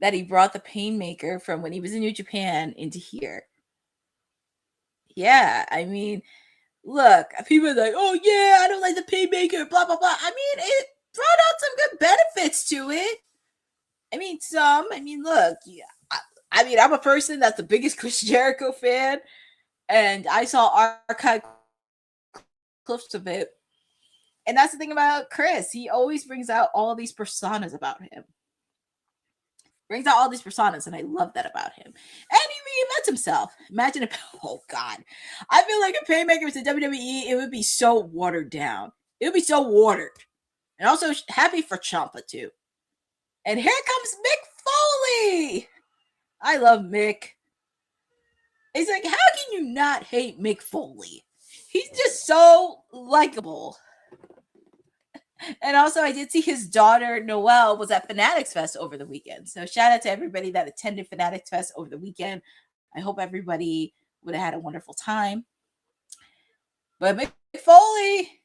S3: that he brought the Painmaker from when he was in New Japan into here. Yeah, I mean, look, people are like, oh yeah, I don't like the Painmaker, blah, blah, blah. I mean, it brought out some good benefits to it. I mean, look, yeah. I mean, I'm a person that's the biggest Chris Jericho fan, and I saw archive clips of it. And that's the thing about Chris. He always brings out all these personas about him. Brings out all these personas, and I love that about him. And he reinvents himself. Imagine if, oh God. I feel like if Painmaker was in WWE, it would be so watered down. It would be so watered. And also happy for Ciampa too. And here comes Mick Foley. I love Mick. It's like, how can you not hate Mick Foley? He's just so likable. And also, I did see his daughter, Noelle, was at Fanatics Fest over the weekend. So shout out to everybody that attended Fanatics Fest over the weekend. I hope everybody would have had a wonderful time. But Mick Foley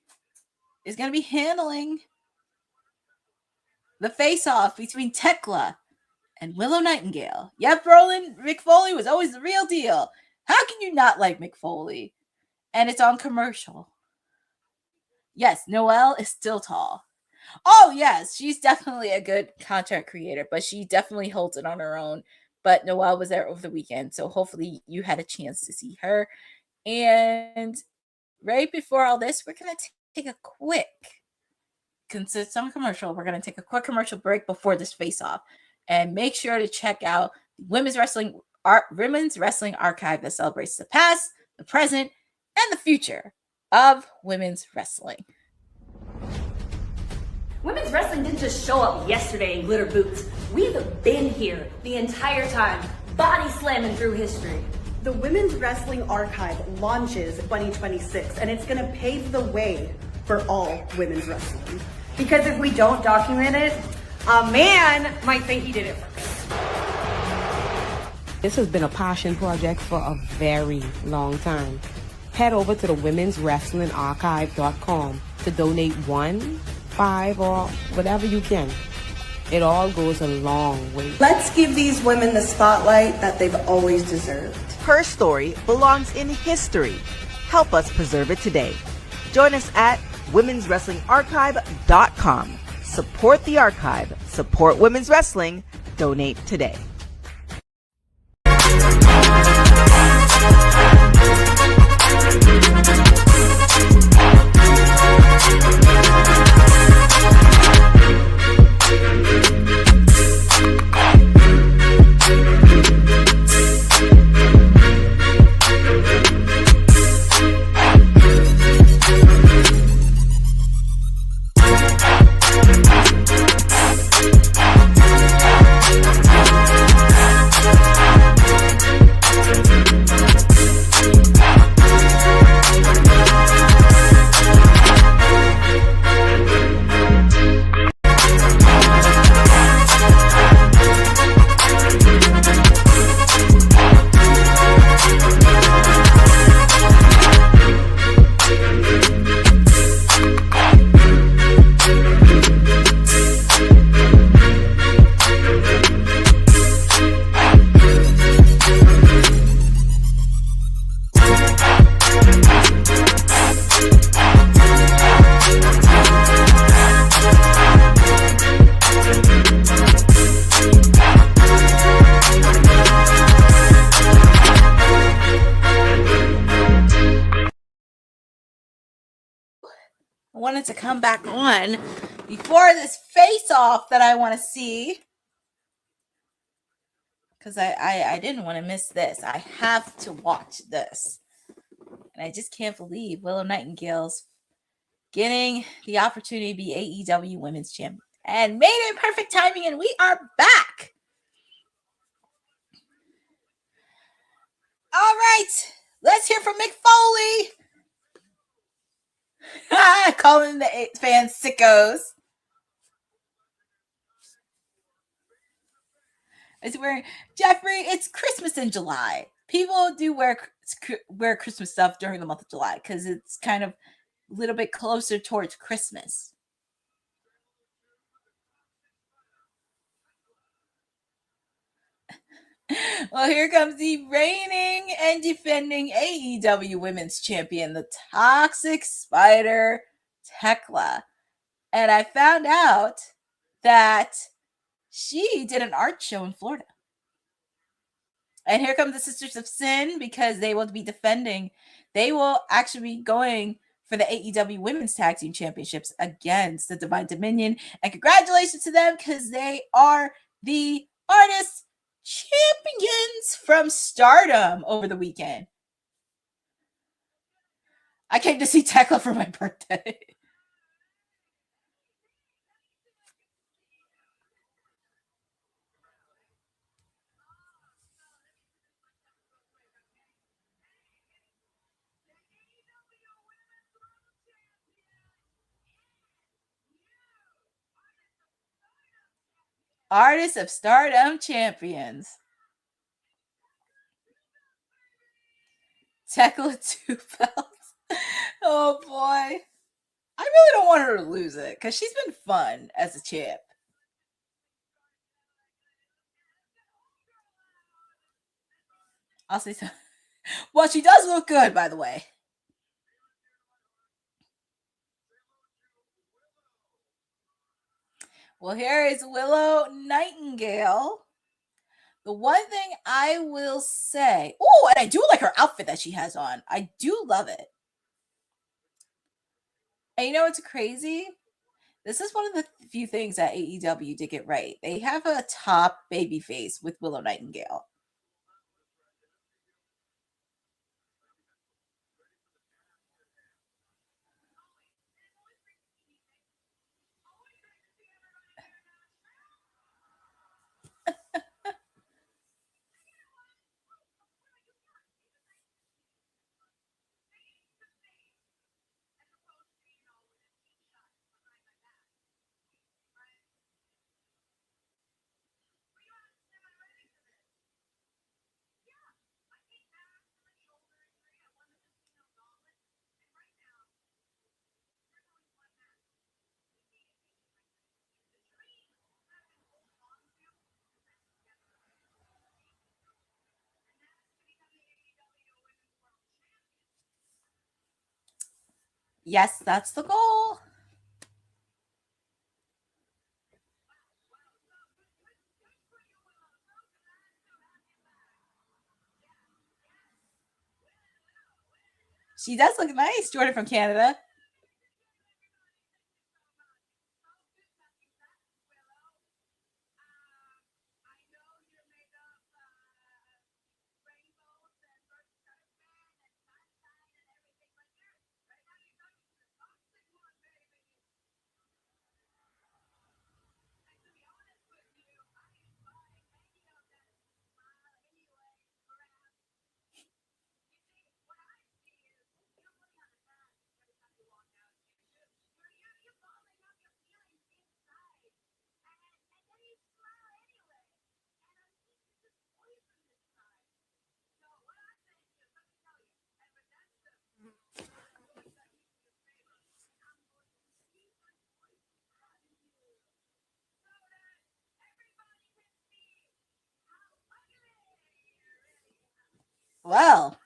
S3: is going to be handling the face-off between Thekla and Willow Nightingale. Yep, Roland, Mick Foley was always the real deal. How can you not like Mick Foley? And it's on commercial. Yes, Noelle is still tall. Oh, yes, she's definitely a good content creator, but she definitely holds it on her own. But Noelle was there over the weekend, so hopefully you had a chance to see her. And right before all this, we're going to take a quick, since it's on commercial, we're going to take a quick commercial break before this face-off. And make sure to check out Women's Wrestling Archive that celebrates the past, the present, and the future of women's wrestling.
S4: Women's wrestling didn't just show up yesterday in glitter boots. We've been here the entire time, body slamming through history.
S5: The Women's Wrestling Archive launches 2026, and it's going to pave the way for all women's wrestling.
S4: Because if we don't document it, a man might think he did it first.
S6: This has been a passion project for a very long time. Head over to the womenswrestlingarchive.com to donate 1, 5, or whatever you can. It all goes a long way.
S5: Let's give these women the spotlight that they've always deserved.
S7: Her story belongs in history. Help us preserve it today. Join us at womenswrestlingarchive.com. Support the archive. Support women's wrestling. Donate today.
S3: I wanted to come back on before this face-off that I want to see. Because I didn't want to miss this. I have to watch this. And I just can't believe Willow Nightingale's getting the opportunity to be AEW Women's Champion. And made it perfect timing, and we are back. All right. Let's hear from Mick Foley. Calling the fans sickos. It's wearing Jeffrey. It's Christmas in July. People do wear Christmas stuff during the month of July because it's kind of a little bit closer towards Christmas. Well, here comes the reigning and defending AEW Women's Champion, the Toxic Spider, Thekla. And I found out that she did an art show in Florida. And here come the Sisters of Sin because they will be defending. They will actually be going for the AEW Women's Tag Team Championships against the Divine Dominion. And congratulations to them because they are the Artist Champions from Stardom over the weekend. I came to see Thekla for my birthday. Artists of Stardom champions. Thekla 2 belts. Oh boy. I really don't want her to lose it because she's been fun as a champ. I'll say so. Well, she does look good, by the way. Well, here is Willow Nightingale. The one thing I will say, oh, and I do like her outfit that she has on. I do love it. And you know what's crazy? This is one of the few things that AEW did get right. They have a top baby face with Willow Nightingale. Yes, that's the goal. She does look nice, Jordan from Canada. Well,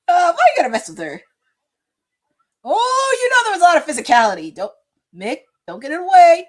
S3: Why you gotta mess with her? Oh, you know there was a lot of physicality. Mick, don't get in the way.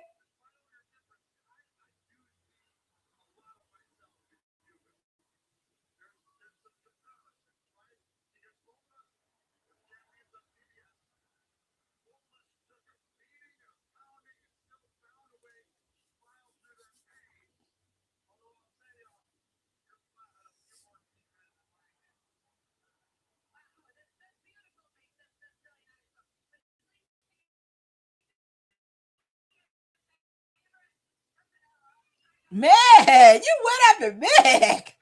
S3: Man, you went after Mick.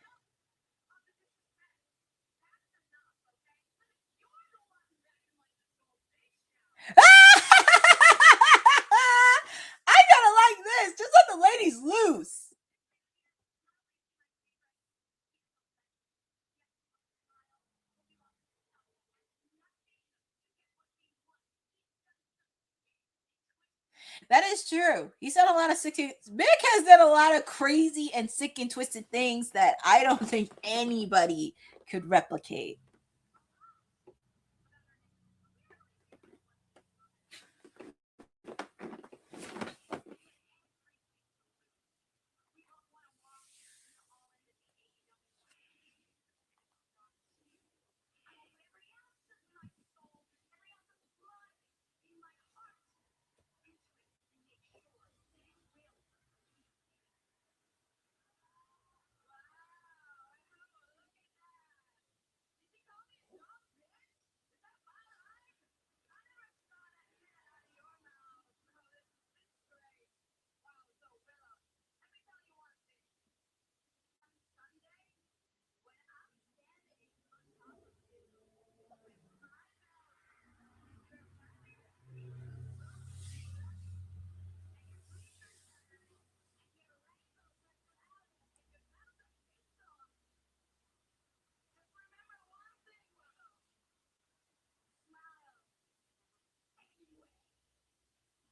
S3: I gotta like this. Just let the ladies loose. That is true. He's done a lot of sick. Mick has done a lot of crazy and sick and twisted things that I don't think anybody could replicate.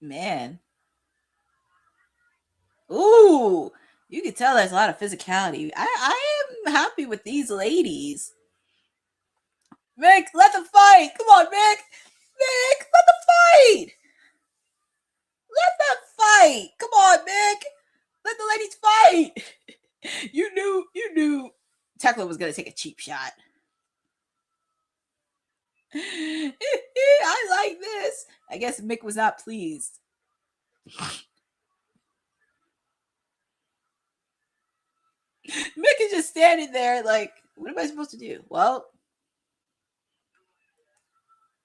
S3: Man. Ooh, you can tell there's a lot of physicality. I am happy with these ladies. Mick, let them fight. Come on, Mick. Mick, let them fight. Let them fight. Come on, Mick. Let the ladies fight. You knew Thekla was gonna take a cheap shot. I like this. I guess Mick was not pleased. Mick is just standing there like, what am I supposed to do? Well,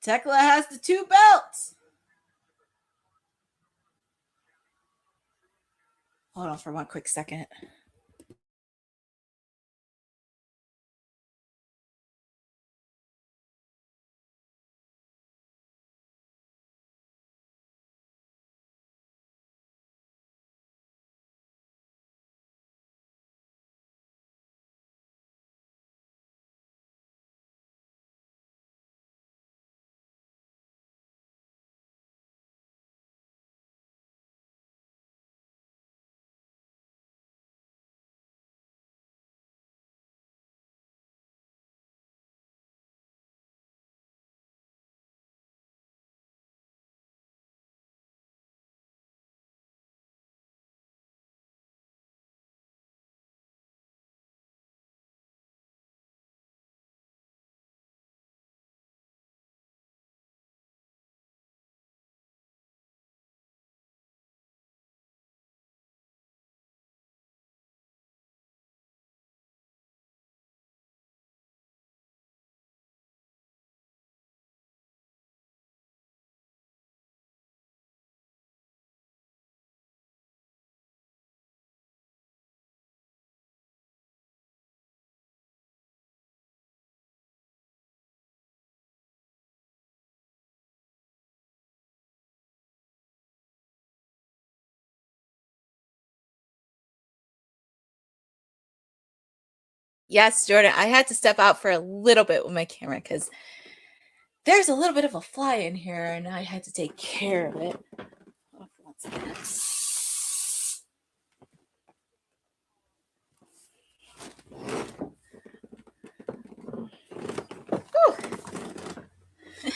S3: Thekla has the 2 belts. Hold on for one quick second. Yes, Jordan, I had to step out for a little bit with my camera because there's a little bit of a fly in here and I had to take care of it.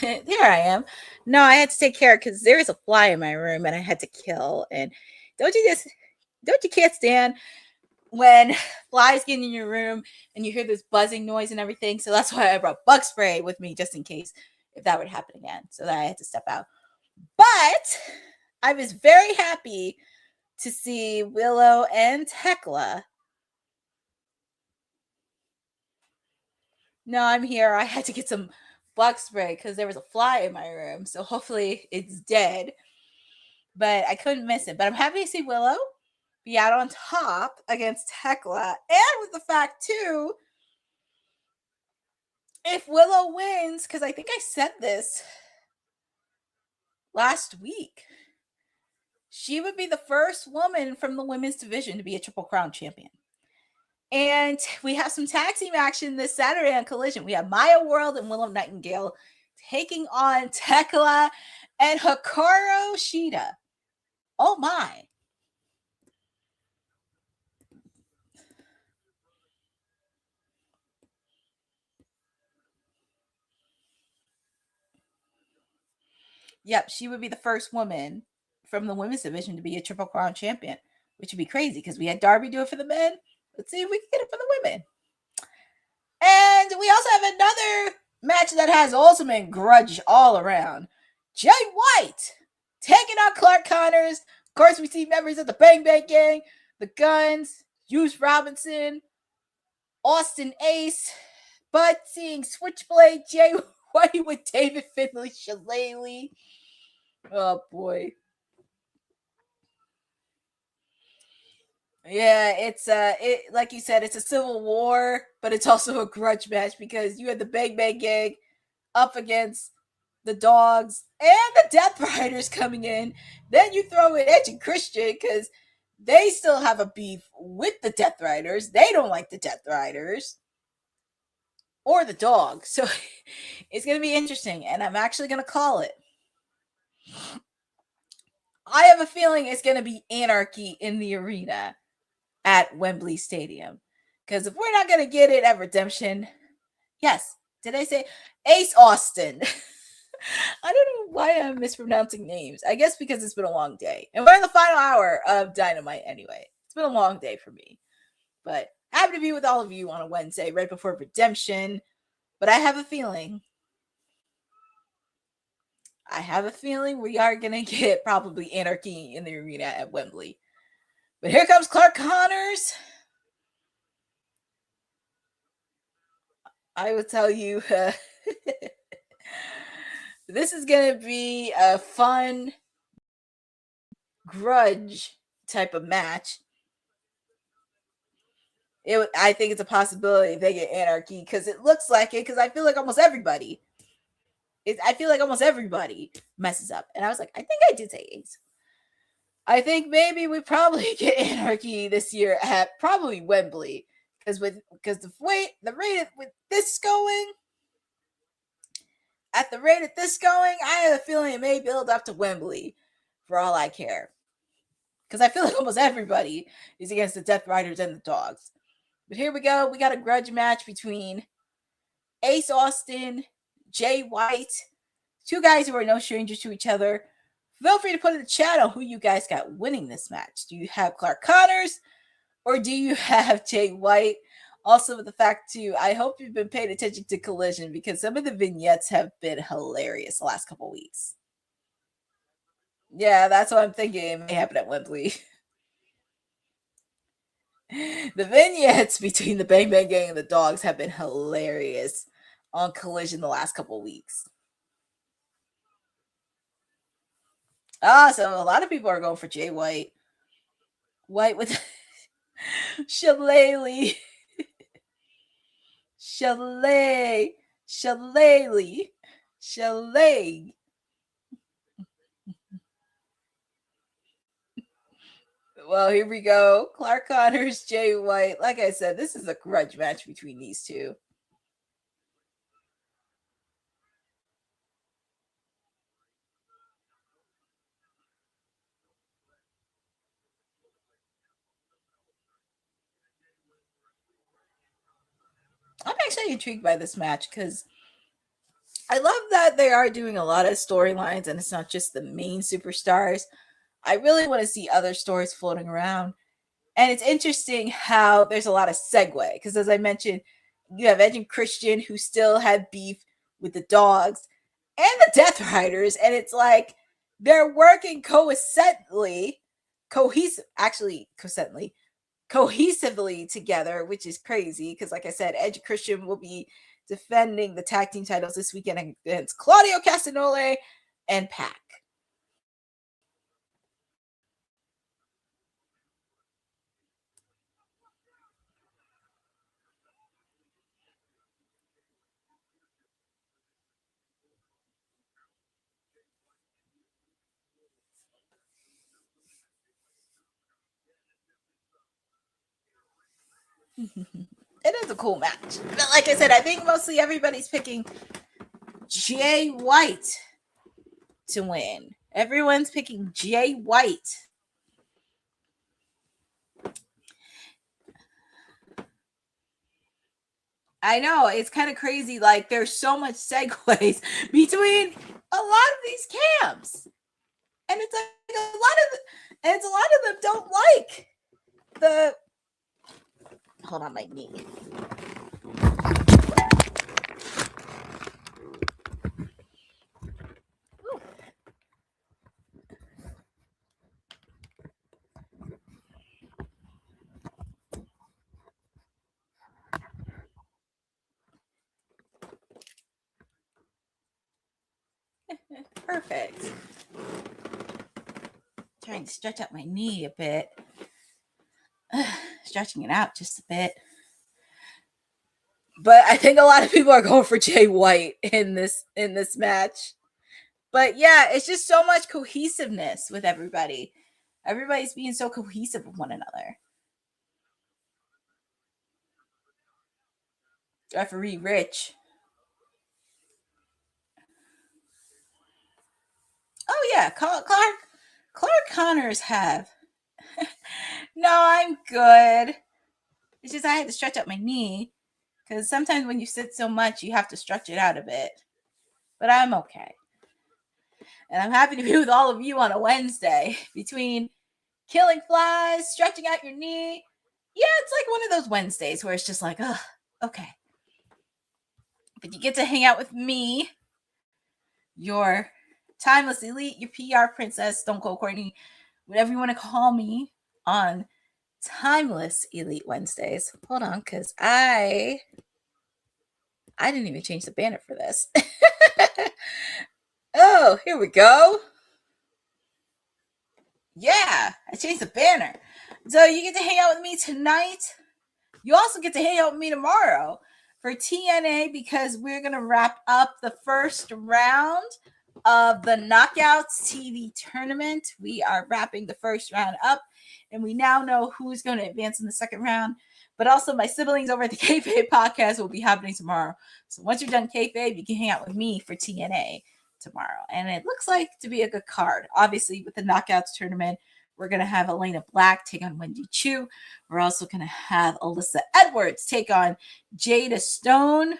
S3: There I am. No, I had to take care because there is a fly in my room and I had to kill. And don't you can't stand when flies get in your room and you hear this buzzing noise and everything. So that's why I brought bug spray with me just in case if that would happen again. So that I had to step out. But I was very happy to see Willow and Thekla. No, I'm here. I had to get some bug spray because there was a fly in my room. So hopefully it's dead. But I couldn't miss it. But I'm happy to see Willow be out on top against Thekla. And with the fact, too, if Willow wins, because I think I said this last week, she would be the first woman from the women's division to be a Triple Crown champion. And we have some tag team action this Saturday on Collision. We have Maya World and Willow Nightingale taking on Thekla and Hechicero Shida. Oh my. Yep, she would be the first woman from the women's division to be a Triple Crown champion, which would be crazy because we had Darby do it for the men. Let's see if we can get it for the women. And we also have another match that has ultimate grudge all around. Jay White taking on Clark Connors. Of course, we see members of the Bang Bang Gang, the Guns, Hughes Robinson, Austin Ace, but seeing Switchblade Jay White with David Finlay Shillelagh. Oh boy. Yeah, it's like you said, it's a civil war, but it's also a grudge match because you had the Bang Bang Gang up against the Dogs and the Death Riders coming in. Then you throw in Edge and Christian because they still have a beef with the Death Riders. They don't like the Death Riders or the Dogs. So it's going to be interesting, and I'm actually going to call it. I have a feeling it's going to be anarchy in the arena at Wembley Stadium. Because if we're not going to get it at Redemption, yes, did I say Ace Austin? I don't know why I'm mispronouncing names. I guess because it's been a long day. And we're in the final hour of Dynamite anyway. It's been a long day for me. But happy to be with all of you on a Wednesday right before Redemption. But I have a feeling we are going to get probably anarchy in the arena at Wembley. But here comes Clark Connors. I will tell you, this is going to be a fun grudge type of match. I think it's a possibility they get anarchy because it looks like it. Because I feel like almost everybody messes up. And I was like, I think I did say Ace. I think maybe we probably get anarchy this year at probably Wembley because the rate with this going, at the rate of this going, I have a feeling it may build up to Wembley for all I care. Because I feel like almost everybody is against the Death Riders and the Dogs. But here we go. We got a grudge match between Ace Austin, Jay White, two guys who are no strangers to each other. Feel free to put in the chat on who you guys got winning this match. Do you have Clark Connors or do you have Jay White? Also, with the fact, too, I hope you've been paying attention to Collision because some of the vignettes have been hilarious the last couple weeks. Yeah, that's what I'm thinking. It may happen at Wembley. The vignettes between the Bang Bang Gang and the Dogs have been hilarious on Collision the last couple weeks. So a lot of people are going for Jay White. White with Shillelagh. Shillelagh. Well, here we go. Clark Connors, Jay White. Like I said, this is a grudge match between these two. actually intrigued by this match because I love that they are doing a lot of storylines and it's not just the main superstars. I really want to see other stories floating around. And it's interesting how there's a lot of segue because, as I mentioned, you have Edge and Christian who still have beef with the Dogs and the Death Riders, and it's like they're working cohesively together, which is crazy because, like I said, Edge and Christian will be defending the tag team titles this weekend against Claudio Castagnoli and Pac. It is a cool match. But like I said, I think mostly everybody's picking Jay White to win. Everyone's picking Jay White. I know, it's kind of crazy. Like, there's so much segues between a lot of these camps. And it's like a lot of them don't like the... Hold on, my knee. Ooh. Perfect. Trying to stretch out my knee a bit. Stretching it out just a bit. But I think a lot of people are going for Jay White in this match. But yeah, it's just so much cohesiveness with everybody. Everybody's being so cohesive with one another. Referee Rich. Oh yeah, Clark Connors have. No, I'm good. It's just I had to stretch out my knee because sometimes when you sit so much, you have to stretch it out a bit. But I'm okay. And I'm happy to be with all of you on a Wednesday between killing flies, stretching out your knee. Yeah, it's like one of those Wednesdays where it's just like, oh, okay. But you get to hang out with me, your timeless elite, your PR princess, Stone Cold Courtney, whatever you want to call me, on Timeless Elite Wednesdays. Hold on, because I didn't even change the banner for this. Oh, here we go. Yeah, I changed the banner. So you get to hang out with me tonight. You also get to hang out with me tomorrow for TNA because we're going to wrap up the first round of the Knockouts TV tournament. We are wrapping the first round up, and we now know who's going to advance in the second round. But also, my siblings over at the Kayfabe podcast will be happening tomorrow. So once you're done Kayfabe, you can hang out with me for TNA tomorrow. And it looks like to be a good card. Obviously, with the Knockouts tournament, we're going to have Elena Black take on Wendy Chu. We're also going to have Alyssa Edwards take on Jada Stone.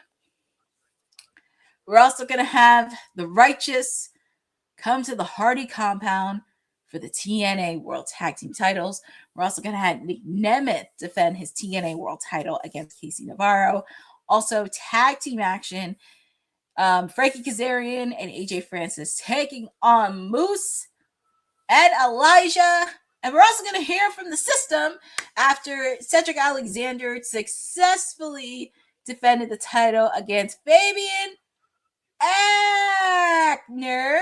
S3: We're also going to have the Righteous come to the Hardy compound for the TNA World Tag Team titles. We're also going to have Nick Nemeth defend his TNA World title against Casey Navarro. Also, tag team action. Frankie Kazarian and AJ Francis taking on Moose and Elijah. And we're also going to hear from the system after Cedric Alexander successfully defended the title against Fabian Aichner.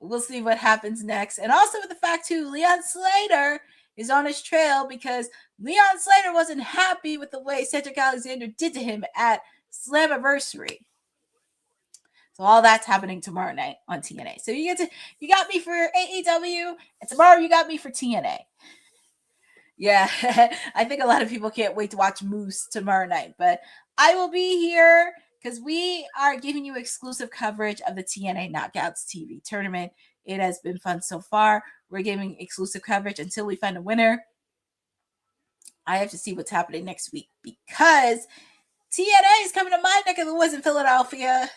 S3: We'll see what happens next. And also with the fact, too, Leon Slater is on his trail because Leon Slater wasn't happy with the way Cedric Alexander did to him at Slammiversary. So all that's happening tomorrow night on TNA. So you got me for AEW, and tomorrow you got me for TNA. Yeah, I think a lot of people can't wait to watch Moose tomorrow night, but I will be here because we are giving you exclusive coverage of the TNA Knockouts TV tournament. It has been fun so far. We're giving exclusive coverage until we find a winner. I have to see what's happening next week because TNA is coming to my neck of the woods in Philadelphia.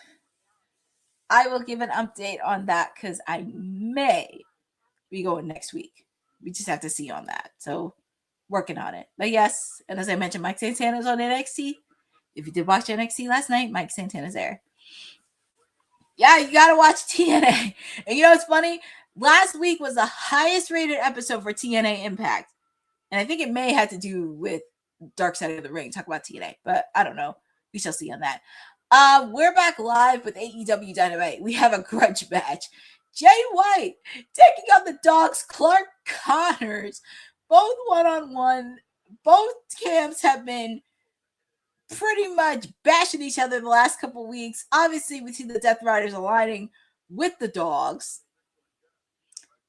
S3: I will give an update on that because I may be going next week. We just have to see on that. So working on it. But yes, and as I mentioned, Mike Santana's on NXT. If you did watch NXT last night, Mike Santana's there. Yeah, you gotta watch TNA. And you know what's funny? Last week was the highest rated episode for TNA Impact. And I think it may have to do with Dark Side of the Ring. Talk about TNA. But I don't know. We shall see on that. We're back live with AEW Dynamite. We have a grudge match. Jay White taking on the Dogs, Clark Connors. Both one-on-one. Both camps have been pretty much bashing each other the last couple weeks. Obviously, we see the Death Riders aligning with the Dogs.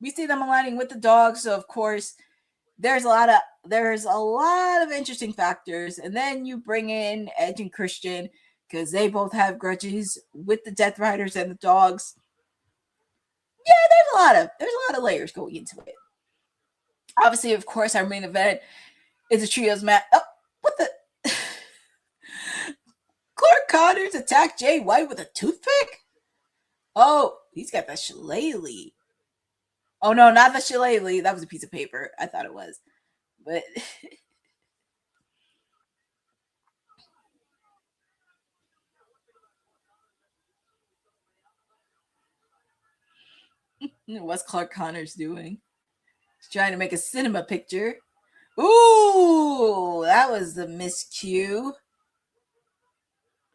S3: We see them aligning with the Dogs, so of course, there's a lot of interesting factors. And then you bring in Edge and Christian because they both have grudges with the Death Riders and the Dogs. Yeah, there's a lot of layers going into it. Obviously, of course, our main event is a trios match. Oh, what the? Clark Connors attacked Jay White with a toothpick? Oh, he's got the shillelagh. Oh, no, not the shillelagh. That was a piece of paper. I thought it was. But what's Clark Connors doing? He's trying to make a cinema picture. Ooh, that was the miscue.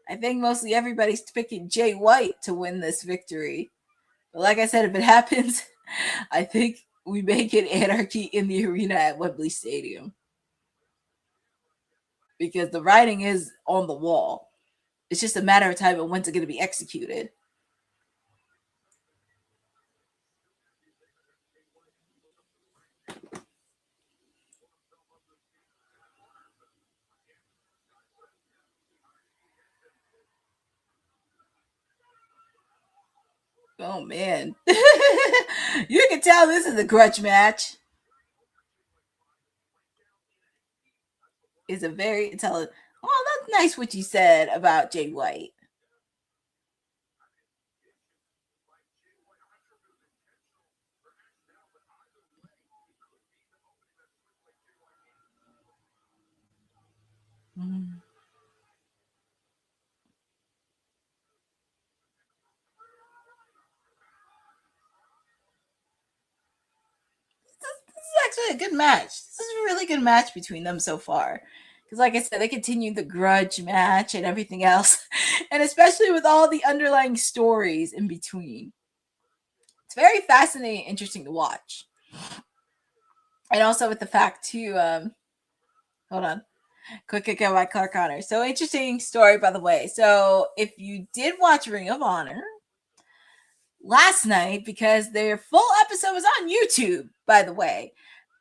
S3: I think mostly everybody's picking Jay White to win this victory. But like I said, if it happens, I think we may get anarchy in the arena at Wembley Stadium. Because the writing is on the wall. It's just a matter of time of when's it going to be executed. Oh, man. You can tell this is a grudge match. It's a very intelligent. Oh, that's nice what you said about Jay White. Mm. This is actually a good match. This is a really good match between them so far. Because like I said, they continued the grudge match and everything else. And especially with all the underlying stories in between. It's very fascinating and interesting to watch. And also with the fact too, hold on. Quick by Clark Connors. So interesting story, by the way. So if you did watch Ring of Honor last night, because their full episode was on YouTube, by the way.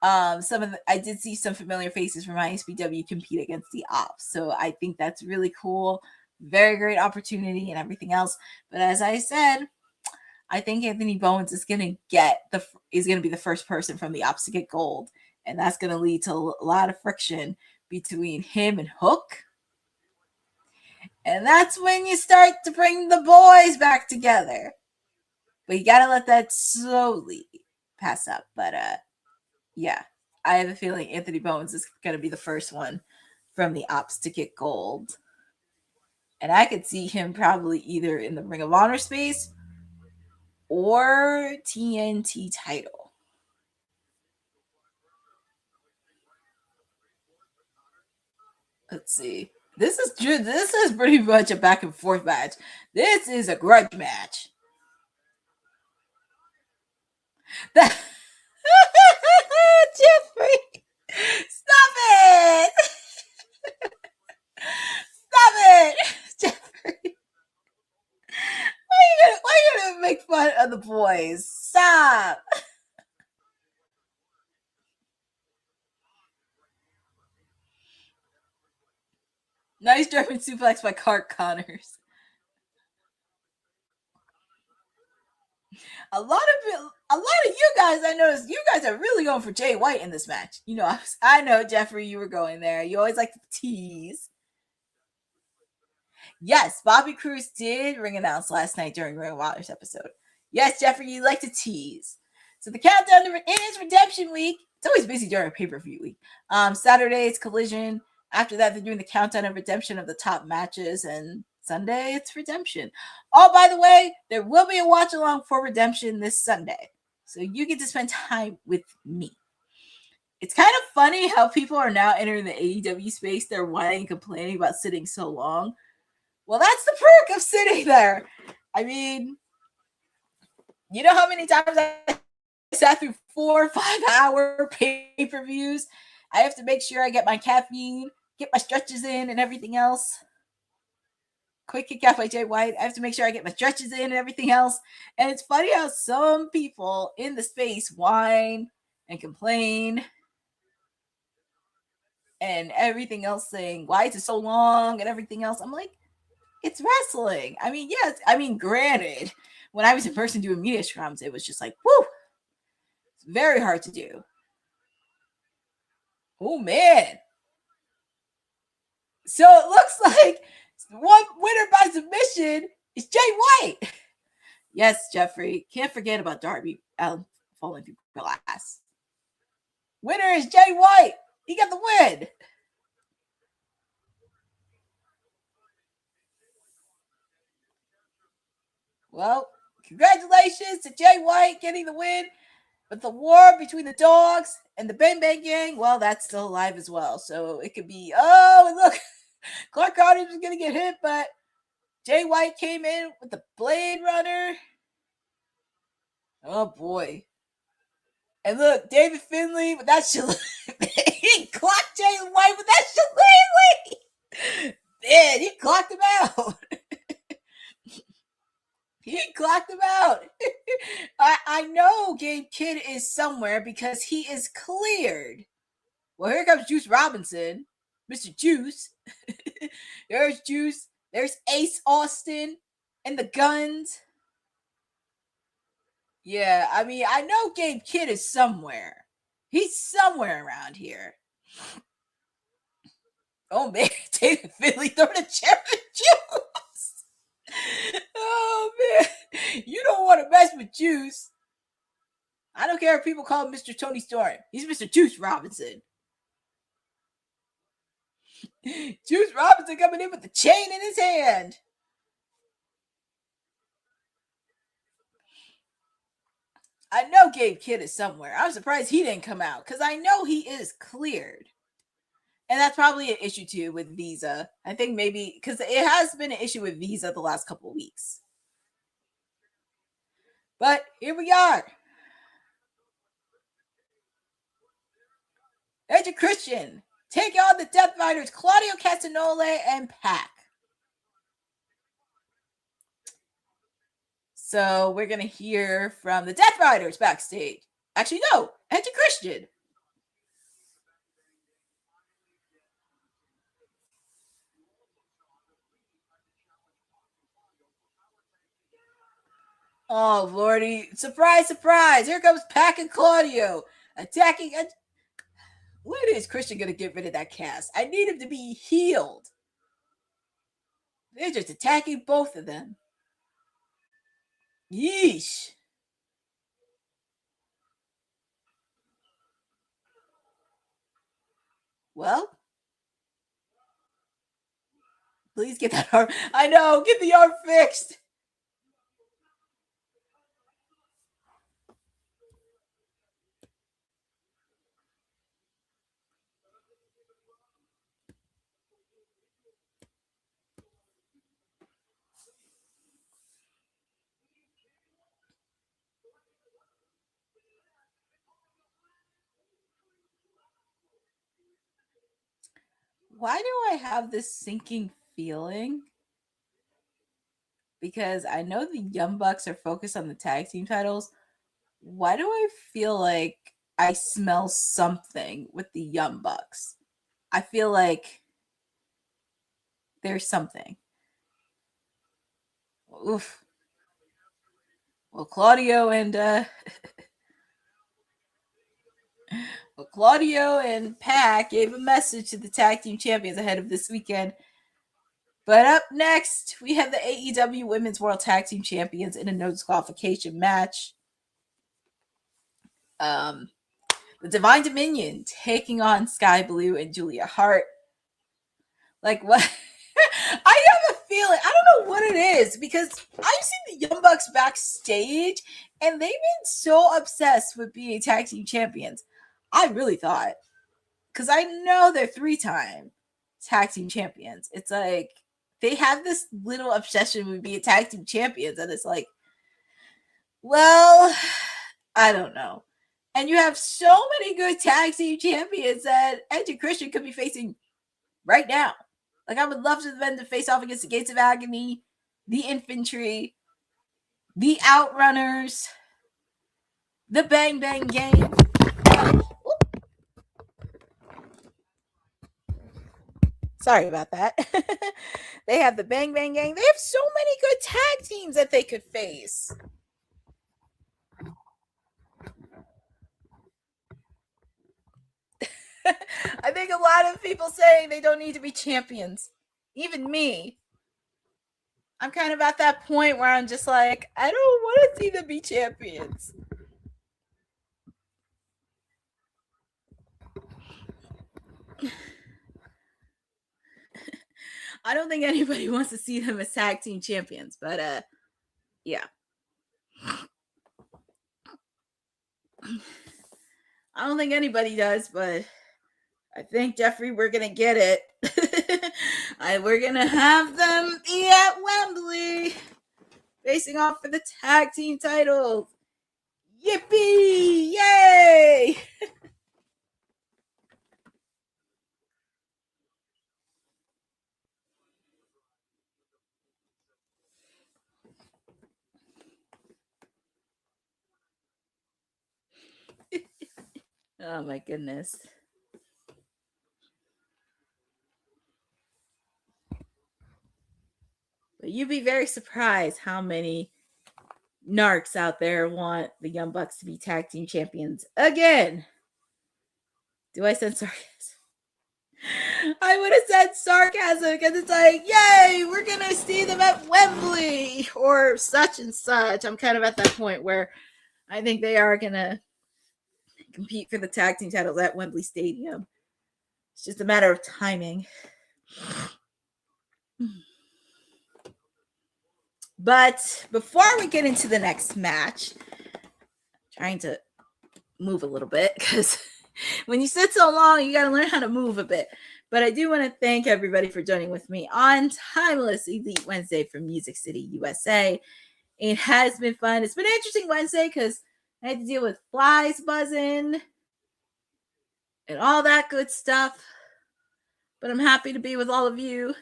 S3: I did see some familiar faces from ISPW compete against the Ops. So I think that's really cool. Very great opportunity and everything else. But as I said, I think Anthony Bowens is going to be the first person from the Ops to get gold. And that's going to lead to a lot of friction between him and Hook. And that's when you start to bring the boys back together. But you got to let that slowly pass up. But yeah, I have a feeling Anthony Bowens is going to be the first one from the Ops to get gold. And I could see him probably either in the Ring of Honor space or TNT title. Let's see. This is pretty much a back and forth match. This is a grudge match. Jeffrey, stop it! Stop it, Jeffrey. Why are you gonna make fun of the boys? Stop. Nice German suplex by Clark Connors. A lot of you guys, I noticed you guys are really going for Jay White in this match. You know, I know, Jeffrey, you were going there. You always like to tease. Yes, Bobby Cruz did ring announce last night during Ring of Honor's episode. Yes, Jeffrey, you like to tease. So the countdown to it is Redemption Week. It's always busy during pay-per-view week. Saturday it's Collision. After that, they're doing the countdown of Redemption of the top matches, and Sunday it's Redemption. Oh, by the way, there will be a watch along for Redemption this Sunday, so you get to spend time with me. It's kind of funny how people are now entering the AEW space. They're whining and complaining about sitting so long. Well, that's the perk of sitting there. I mean, you know how many times I sat through 4 or 5 hour pay-per-views? I have to make sure I get my caffeine, get my stretches in, and everything else. Quick kick out by Jay White. I have to make sure I get my stretches in and everything else. And it's funny how some people in the space whine and complain and everything else, saying, why is it so long and everything else. I'm like, it's wrestling. I mean, yes. I mean, granted, when I was in person doing media scrums, it was just like, whoo, it's very hard to do. Oh, man. So it looks like one winner by submission is Jay White. Yes, Jeffrey. Can't forget about Darby falling through glass. Winner is Jay White. He got the win. Well, congratulations to Jay White getting the win. But the war between the dogs and the Bang Bang Gang, well, that's still alive as well. So it could be, oh, and look, Clark Connors was going to get hit, but Jay White came in with the Blade Runner. Oh, boy. And look, David Finlay with that shillelagh. He clocked Jay White with that shillelagh. Man, he clocked him out. He clocked him out. I know Gabe Kidd is somewhere because he is cleared. Well, here comes Juice Robinson. Mr. Juice. There's Juice. There's Ace Austin and the Guns. Yeah, I mean, I know Gabe Kidd is somewhere. He's somewhere around here. Oh, man. David Finlay throwing a chair at Juice. Oh, man. You don't want to mess with Juice. I don't care if people call him Mr. Tony Storm. He's Mr. Juice Robinson. Juice Robinson coming in with the chain in his hand. I know Gabe Kidd is somewhere. I'm surprised he didn't come out because I know he is cleared. And that's probably an issue too with Visa. I think maybe because it has been an issue with Visa the last couple of weeks. But here we are. Edge of Christian taking on the Death Riders, Claudio Castagnoli and Pac. So we're going to hear from the Death Riders backstage. Actually, no, Edge of Christian. Oh, Lordy. Surprise, surprise. Here comes Pac and Claudio attacking. When is Christian going to get rid of that cast? I need him to be healed. They're just attacking both of them. Yeesh. Well, please get that arm. I know. Get the arm fixed. Why do I have this sinking feeling? Because I know the Young Bucks are focused on the tag team titles. Why do I feel like I smell something with the Young Bucks? I feel like there's something. Oof. Well, Claudio and Pac gave a message to the tag team champions ahead of this weekend. But up next, we have the AEW Women's World Tag Team Champions in a no disqualification match. The Divine Dominion taking on Skye Blue and Julia Hart. Like, what? I have a feeling, I don't know what it is, because I've seen the Young Bucks backstage, and they've been so obsessed with being tag team champions. I really thought, because I know they're 3-time tag team champions. It's like, they have this little obsession with being tag team champions, and it's like, well, I don't know. And you have so many good tag team champions that Edge and Christian could be facing right now. Like, I would love for them to face off against the Gates of Agony, the Infantry, the Outrunners, the Bang Bang Gang. Sorry about that. They have the Bang Bang Gang. They have so many good tag teams that they could face. I think a lot of people saying they don't need to be champions. Even me. I'm kind of at that point where I'm just like, I don't want to see them be champions. I don't think anybody wants to see them as tag team champions, but yeah. I don't think anybody does, but I think, Jeffrey, we're going to get it. We're going to have them be at Wembley facing off for the tag team titles. Yippee! Yay! Oh, my goodness. But you'd be very surprised how many narcs out there want the Young Bucks to be tag team champions again. Do I sense sarcasm? I would have said sarcasm because it's like, yay, we're going to see them at Wembley or such and such. I'm kind of at that point where I think they are going to compete for the tag team titles at Wembley Stadium. It's just a matter of timing. But before we get into the next match, I'm trying to move a little bit because when you sit so long, you got to learn how to move a bit. But I do want to thank everybody for joining with me on Timeless Elite Wednesday from Music City, USA. It has been fun. It's been an interesting Wednesday because I had to deal with flies buzzing and all that good stuff. But I'm happy to be with all of you.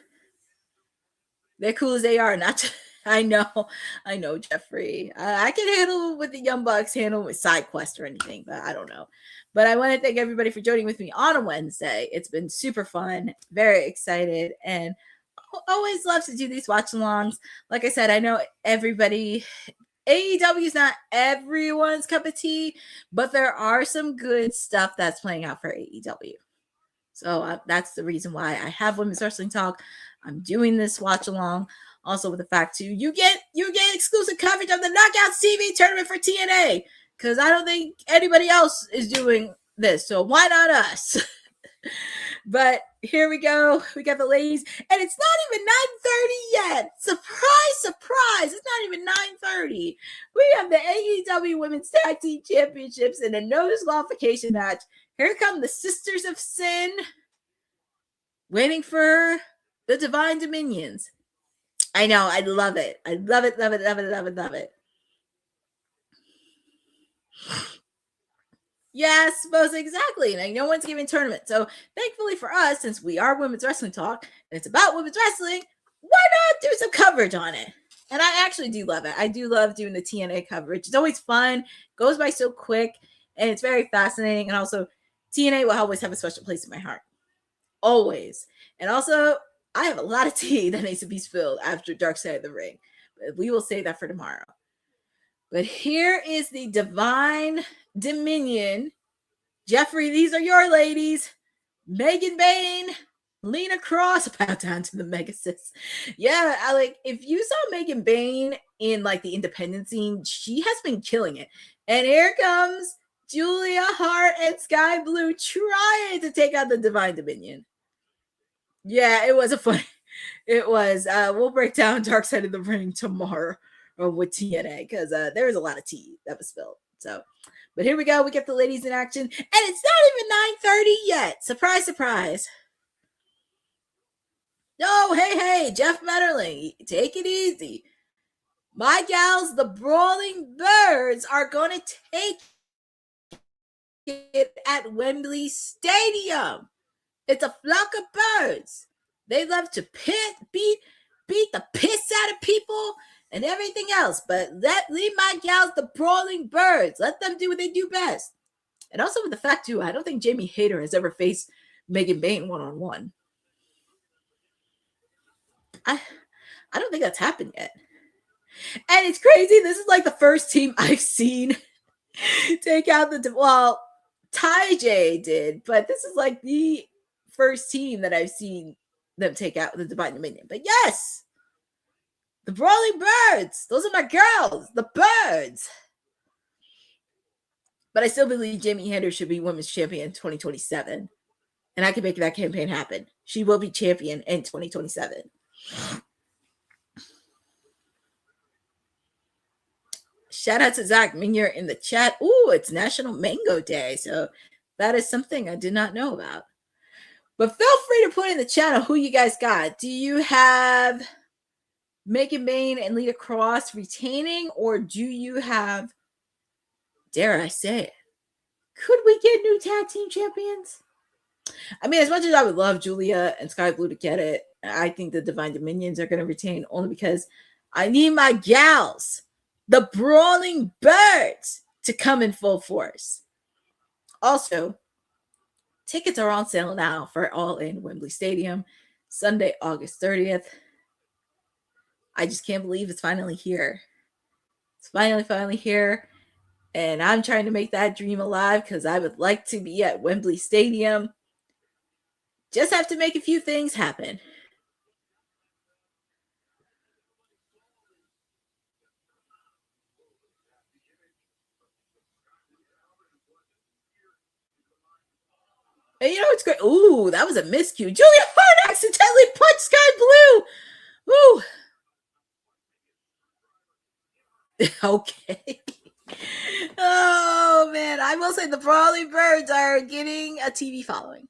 S3: They're cool as they are, not to, I know, Jeffrey. I can handle with the Young Bucks, handle with side quest or anything, but I don't know. But I want to thank everybody for joining with me on a Wednesday. It's been super fun, very excited, and always love to do these watch-alongs. Like I said, I know everybody, AEW is not everyone's cup of tea, but there are some good stuff that's playing out for AEW. So that's the reason why I have Women's Wrestling Talk. I'm doing this watch-along. Also with the fact too, you get exclusive coverage of the Knockouts TV tournament for TNA because I don't think anybody else is doing this. So why not us? But here we go. We got the ladies, and it's not even 9:30 yet. Surprise, surprise! It's not even 9:30. We have the AEW Women's Tag Team Championships in a no disqualification match. Here come the Sisters of Sin, waiting for the Divine Dominions. I know, I love it. I love it, love it, love it, love it, love it. Yes, most exactly. Like, no one's giving tournament. So thankfully for us, since we are Women's Wrestling Talk, and it's about women's wrestling, why not do some coverage on it? And I actually do love it. I do love doing the TNA coverage. It's always fun, goes by so quick, and it's very fascinating. And also, TNA will always have a special place in my heart. Always. And also, I have a lot of tea that needs to be spilled after Dark Side of the Ring. But we will save that for tomorrow. But here is the Divine Dominion. Jeffrey, these are your ladies. Megan Bain, Lena Cross bow down to the Megasis. Yeah, I like if you saw Megan Bain in like the independent scene, she has been killing it. And here comes Julia Hart and Skye Blue trying to take out the Divine Dominion. Yeah, it was a fun. It was. We'll break down Dark Side of the Ring tomorrow with TNA because there was a lot of tea that was spilled. So, but here we go. We get the ladies in action, and it's not even 9:30 yet. Surprise, surprise. No, hey, Jeff Metterling, take it easy. My gals, the Brawling Birds are going to take it at Wembley Stadium. It's a flock of birds. They love to beat the piss out of people and everything else. But leave my gals, the Brawling Birds. Let them do what they do best. And also with the fact, too, I don't think Jamie Hayter has ever faced Megan Bain one-on-one. I don't think that's happened yet. And it's crazy. This is like the first team I've seen take out Ty J did, but this is like the first team that I've seen them take out the Divine Dominion. But yes, the Brawling Birds. Those are my girls, the Birds. But I still believe Jamie Hayter should be women's champion in 2027. And I can make that campaign happen. She will be champion in 2027. Shout out to Zach Minier in the chat. Ooh, it's National Mango Day. So that is something I did not know about. But feel free to put in the chat on who you guys got. Do you have Megan Bain and Lita Cross retaining? Or do you have, dare I say it, could we get new tag team champions? I mean, as much as I would love Julia and Skye Blue to get it, I think the Divine Dominions are going to retain only because I need my gals, the Brawling Birds, to come in full force. Also, tickets are on sale now for Allin Wembley Stadium, Sunday, August 30th. I just can't believe it's finally here. It's finally here. And I'm trying to make that dream alive because I would like to be at Wembley Stadium. Just have to make a few things happen. And you know what's great? Ooh, that was a miscue. Julia Hart accidentally punched Skye Blue. Ooh. Okay. Oh, man. I will say the Brawling Birds are getting a TV following.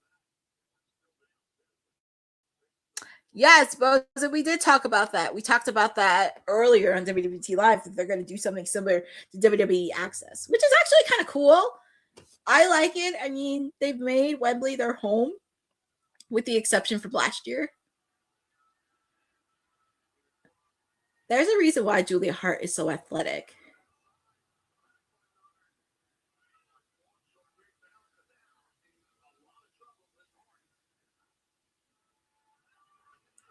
S3: Yes, but we did talk about that. We talked about that earlier on WWT Live, that they're going to do something similar to WWE Access, which is actually kind of cool. I like it. I mean, they've made Wembley their home, with the exception from last year. There's a reason why Julia Hart is so athletic.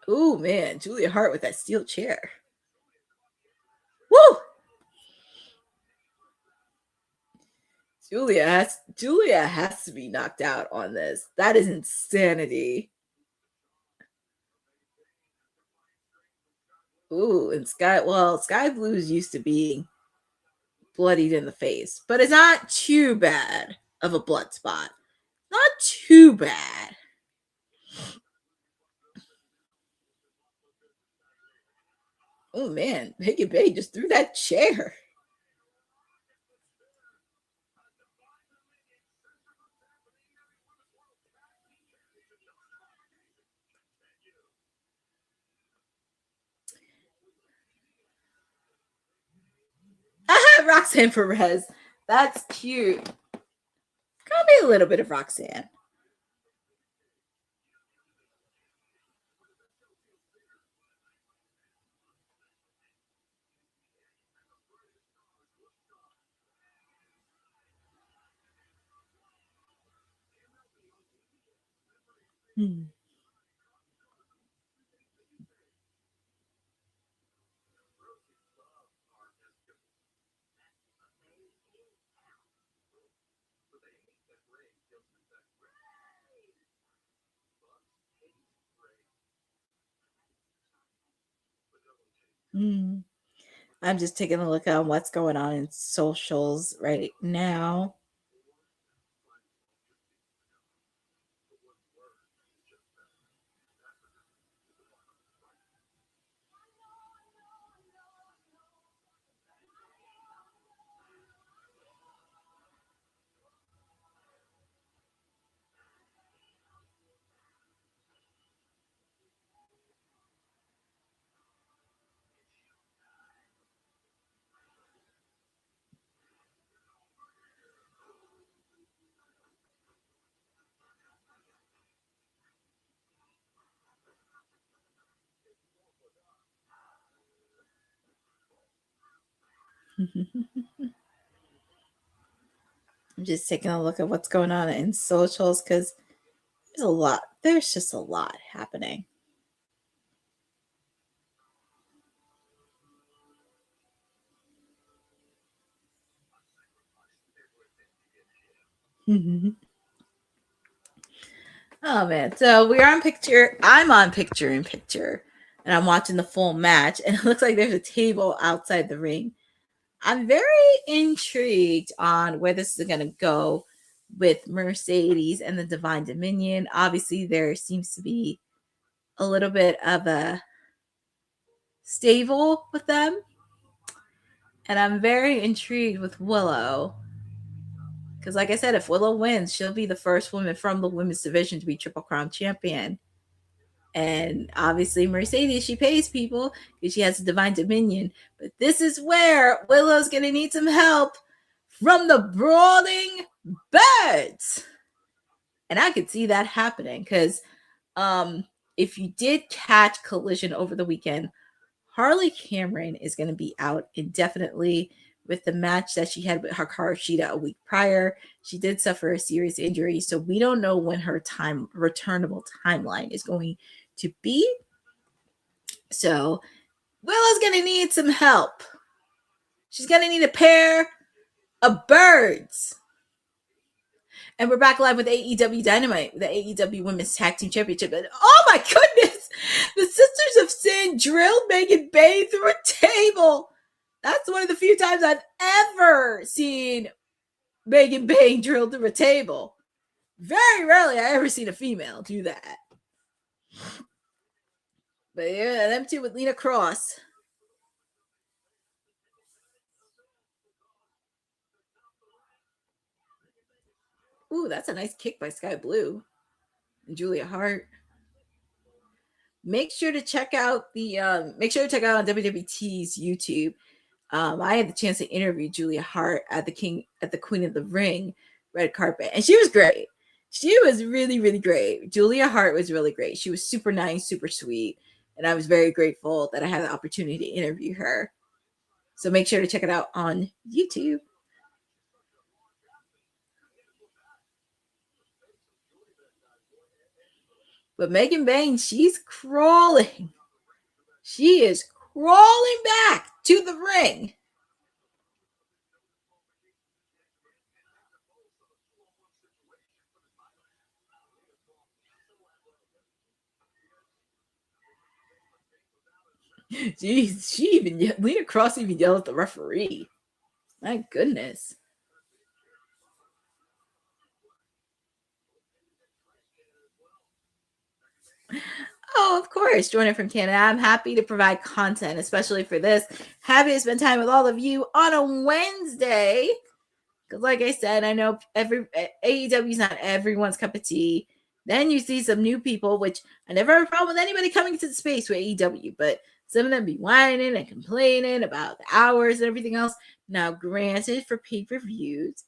S3: Ooh, man, Julia Hart with that steel chair. Woo! Julia has to be knocked out on this. That is insanity. Ooh, and Skye Blue's used to being bloodied in the face, but it's not too bad of a blood spot. Not too bad. Oh man, Megan Bain just threw that chair. Roxanne Perez. That's cute. Gotta be a little bit of Roxanne. I'm just taking a look at what's going on in socials right now. I'm just taking a look at what's going on in socials because there's a lot. There's just a lot happening. Oh man. So we're on picture. I'm on picture in picture. And I'm watching the full match. And it looks like there's a table outside the ring. I'm very intrigued on where this is gonna go with Mercedes and the Divine Dominion. Obviously, there seems to be a little bit of a stable with them. And I'm very intrigued with Willow. Because, like I said, if Willow wins, she'll be the first woman from the women's division to be Triple Crown champion. And obviously, Mercedes, she pays people because she has a Divine Dominion. But this is where Willow's going to need some help from the Brawling Birds. And I could see that happening because if you did catch Collision over the weekend, Harley Cameron is going to be out indefinitely with the match that she had with Hikaru Shida a week prior. She did suffer a serious injury, so we don't know when her returnable timeline is going to be. So Willow's going to need some help. She's going to need a pair of birds. And we're back live with AEW Dynamite, the AEW Women's Tag Team Championship. And oh my goodness, the Sisters of Sin drilled Megan Bay through a table. That's one of the few times I've ever seen Megan Bay drilled through a table. Very rarely I ever seen a female do that. But yeah, them two with Lena Cross. Ooh, that's a nice kick by Skye Blue and Julia Hart. Make sure to check out on WWT's YouTube. I had the chance to interview Julia Hart at the Queen of the Ring red carpet, and she was great. She was really, really great. Julia Hart was really great. She was super nice, super sweet, and I was very grateful that I had the opportunity to interview her. So make sure to check it out on YouTube. But Megan Bain, she's crawling. She is crawling back to the ring. Jeez, Lena Cross even yelled at the referee. My goodness. Oh, of course, joining from Canada. I'm happy to provide content, especially for this. Happy to spend time with all of you on a Wednesday. Because like I said, I know AEW is not everyone's cup of tea. Then you see some new people, which I never have a problem with anybody coming to the space with AEW, but some of them be whining and complaining about the hours and everything else. Now, granted, for pay-per-views,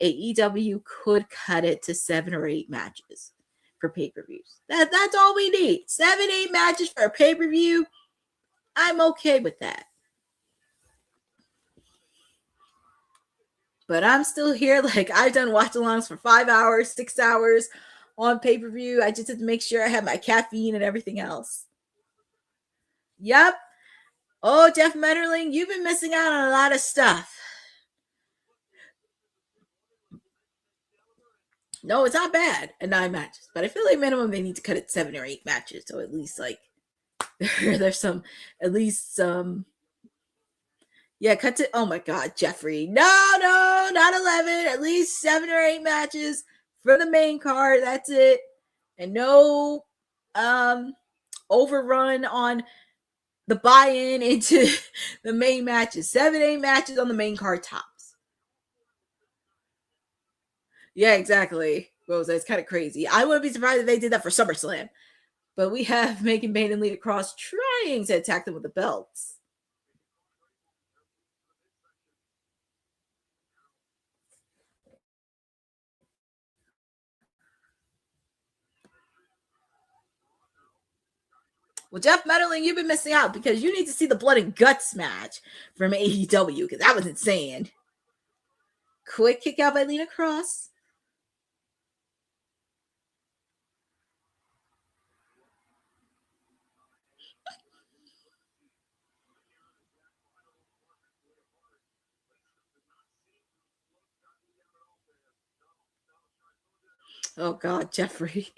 S3: AEW could cut it to 7 or 8 matches for pay-per-views. That's all we need. 7, 8 matches for a pay-per-view. I'm okay with that. But I'm still here. Like, I've done watch-alongs for 5 hours, 6 hours on pay-per-view. I just had to make sure I had my caffeine and everything else. Yep. Oh, Jeff Metterling, you've been missing out on a lot of stuff. No, it's not bad at 9 matches, but I feel like minimum they need to cut it 7 or 8 matches. So at least like there's some Yeah, cut to, oh my God, Jeffrey. No, not 11. At least 7 or 8 matches for the main card. That's it. And no overrun on the buy-in into the main matches. 7, 8 matches on the main card tops. Yeah, exactly. Rosa, it's kind of crazy. I wouldn't be surprised if they did that for SummerSlam. But we have Megan Bayne and Lita Cross trying to attack them with the belts. Well, Jeff Meddling, you've been missing out because you need to see the Blood and Guts match from AEW because that was insane. Quick kick out by Lita Cross. Oh God, Jeffrey.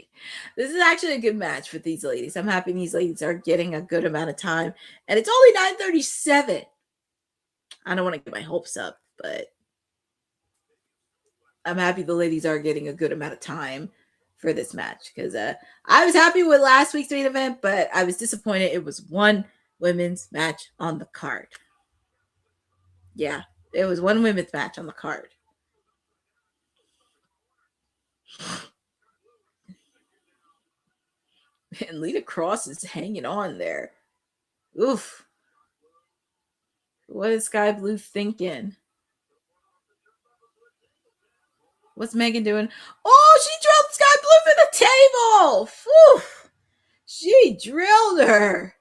S3: This is actually a good match for these ladies. I'm happy these ladies are getting a good amount of time. And it's only 9:37. I don't want to get my hopes up, but I'm happy the ladies are getting a good amount of time for this match. Because I was happy with last week's main event, but I was disappointed it was one women's match on the card. Yeah, it was one women's match on the card. And Lita Cross is hanging on there. Oof. What is Skye Blue thinking? What's Megan doing? Oh, she drilled Skye Blue for the table. Whew. She drilled her.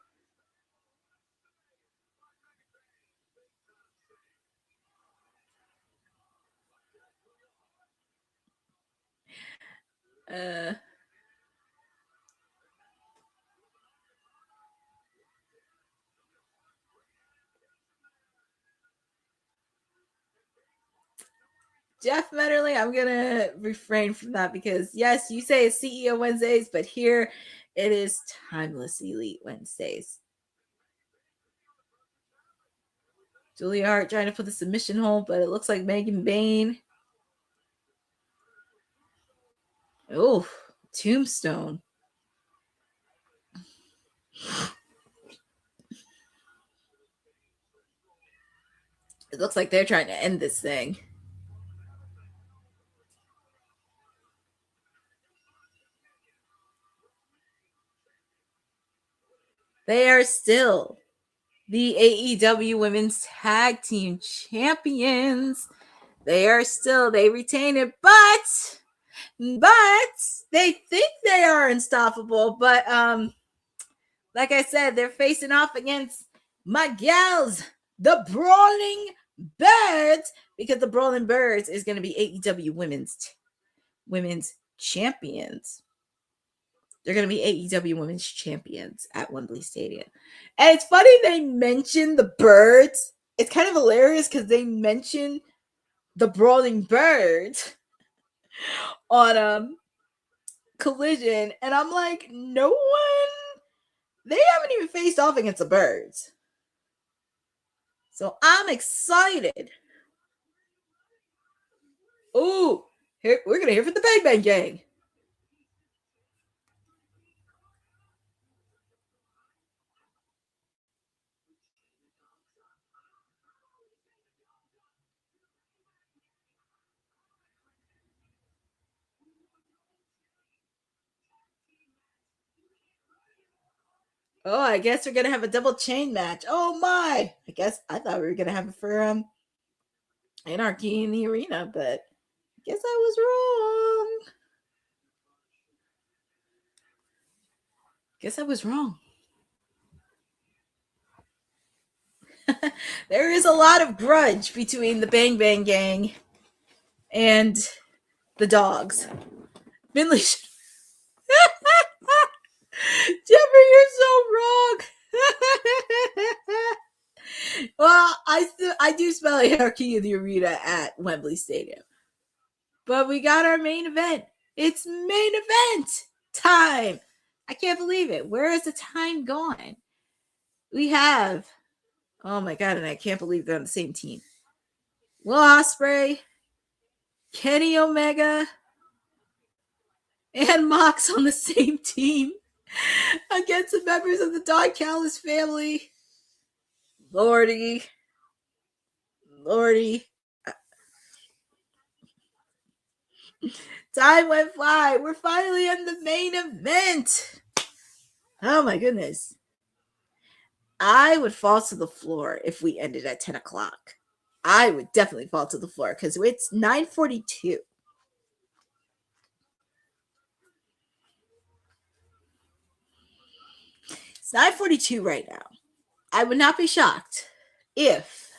S3: Jeff Metterly, I'm going to refrain from that because, yes, you say it's CEO Wednesdays, but here it is Timeless Elite Wednesdays. Julia Hart trying to put the submission hold, but it looks like Megan Bayne. Oh, Tombstone. It looks like they're trying to end this thing. They are still the AEW Women's Tag Team Champions. They retain it, but they think they are unstoppable. But like I said, they're facing off against my gals, the Brawling Birds, because the Brawling Birds is going to be AEW Women's Champions. They're going to be AEW Women's Champions at Wembley Stadium. And it's funny they mention the Birds. It's kind of hilarious because they mention the Brawling Birds on Collision. And I'm like, no one, they haven't even faced off against the Birds. So I'm excited. Ooh, we're going to hear from the Bang Bang Gang. Oh, I guess we're going to have a double chain match. Oh, my. I thought we were going to have it for Anarchy in the Arena, but I guess I was wrong. There is a lot of grudge between the Bang Bang Gang and the dogs. Finley. Jeffrey, you're so wrong. Well, I do spell Anarchy in the Arena at Wembley Stadium. But we got our main event. It's main event time. I can't believe it. Where is the time gone? We have Oh my God, and I can't believe they're on the same team. Will Ospreay, Kenny Omega, and Mox on the same team against the members of the Don Callis family. Lordy. Time went fly. We're finally in the main event. Oh my goodness. I would fall to the floor if we ended at 10 o'clock. I would definitely fall to the floor because it's 9:42. It's 9:42 right now. I would not be shocked if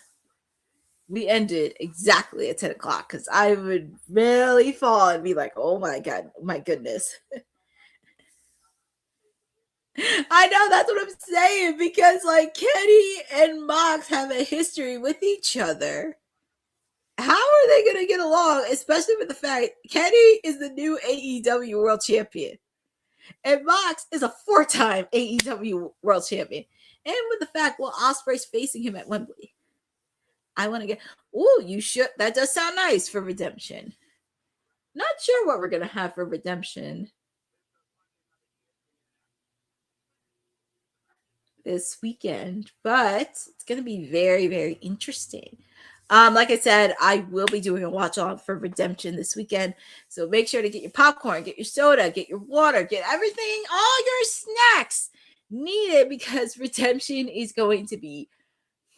S3: we ended exactly at 10 o'clock because I would really fall and be like, oh my God, my goodness. I know, that's what I'm saying, because like Kenny and Mox have a history with each other. How are they going to get along, especially with the fact Kenny is the new AEW World Champion and Mox is a 4-time AEW World Champion, and with the fact, well, Ospreay's facing him at Wembley. I want to get, you should, that does sound nice for Redemption. Not sure what we're going to have for Redemption this weekend, but it's going to be very, very interesting. Like I said, I will be doing a watch on for Redemption this weekend. So make sure to get your popcorn, get your soda, get your water, get everything, all your snacks needed, because Redemption is going to be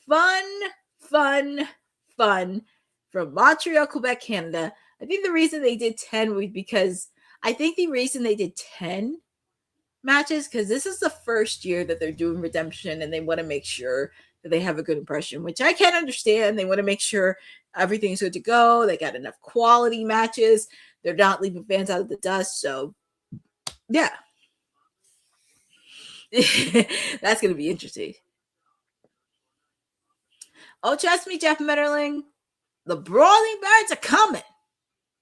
S3: fun from Montreal, Quebec, Canada. I think the reason they did 10 was because I think the reason they did 10 matches, because this is the first year that they're doing Redemption and they want to make sure that they have a good impression, which I can't understand. They want to make sure everything's good to go. They got enough quality matches. They're not leaving fans out of the dust. So, yeah. That's going to be interesting. Oh, trust me, Jeff Metterling, the Brawling Birds are coming.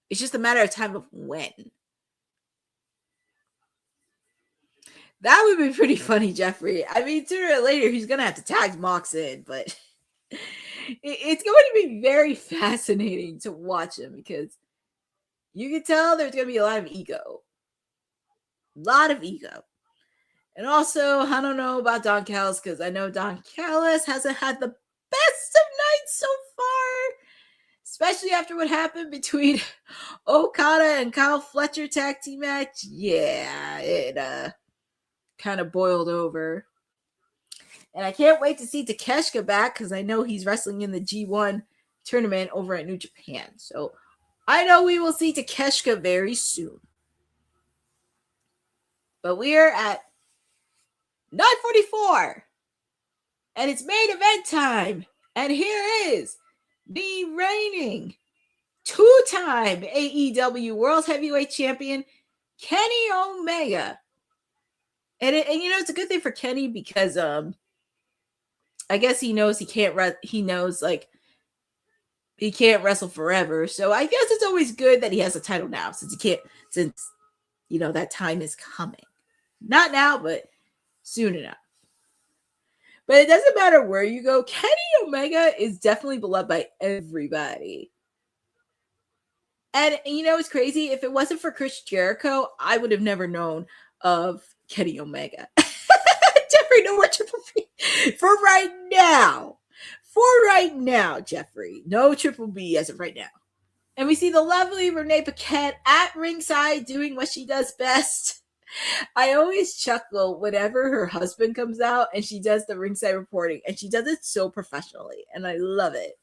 S3: It's just a matter of time of when. That would be pretty funny, Jeffrey. I mean, sooner or later, he's going to have to tag Mox in, but it's going to be very fascinating to watch him, because you can tell there's going to be a lot of ego. And also, I don't know about Don Callis, because I know Don Callis hasn't had the best of nights so far, especially after what happened between Okada and Kyle Fletcher tag team match. Yeah, it kind of boiled over. And I can't wait to see Takeshita back, because I know he's wrestling in the G1 tournament over at New Japan. So I know we will see Takeshita very soon. But we are at 9:44. And it's main event time. And here is the reigning 2-time AEW World Heavyweight Champion, Kenny Omega. And you know, it's a good thing for Kenny, because I guess he knows he can't he can't wrestle forever. So I guess it's always good that he has a title now, since you know that time is coming. Not now, but soon enough. But it doesn't matter where you go, Kenny Omega is definitely beloved by everybody. And you know, it's crazy. If it wasn't for Chris Jericho, I would have never known of Kenny Omega. Jeffrey, no more Triple B for right now. Jeffrey. No Triple B as of right now. And we see the lovely Renee Paquette at ringside doing what she does best. I always chuckle whenever her husband comes out and she does the ringside reporting, and she does it so professionally, and I love it.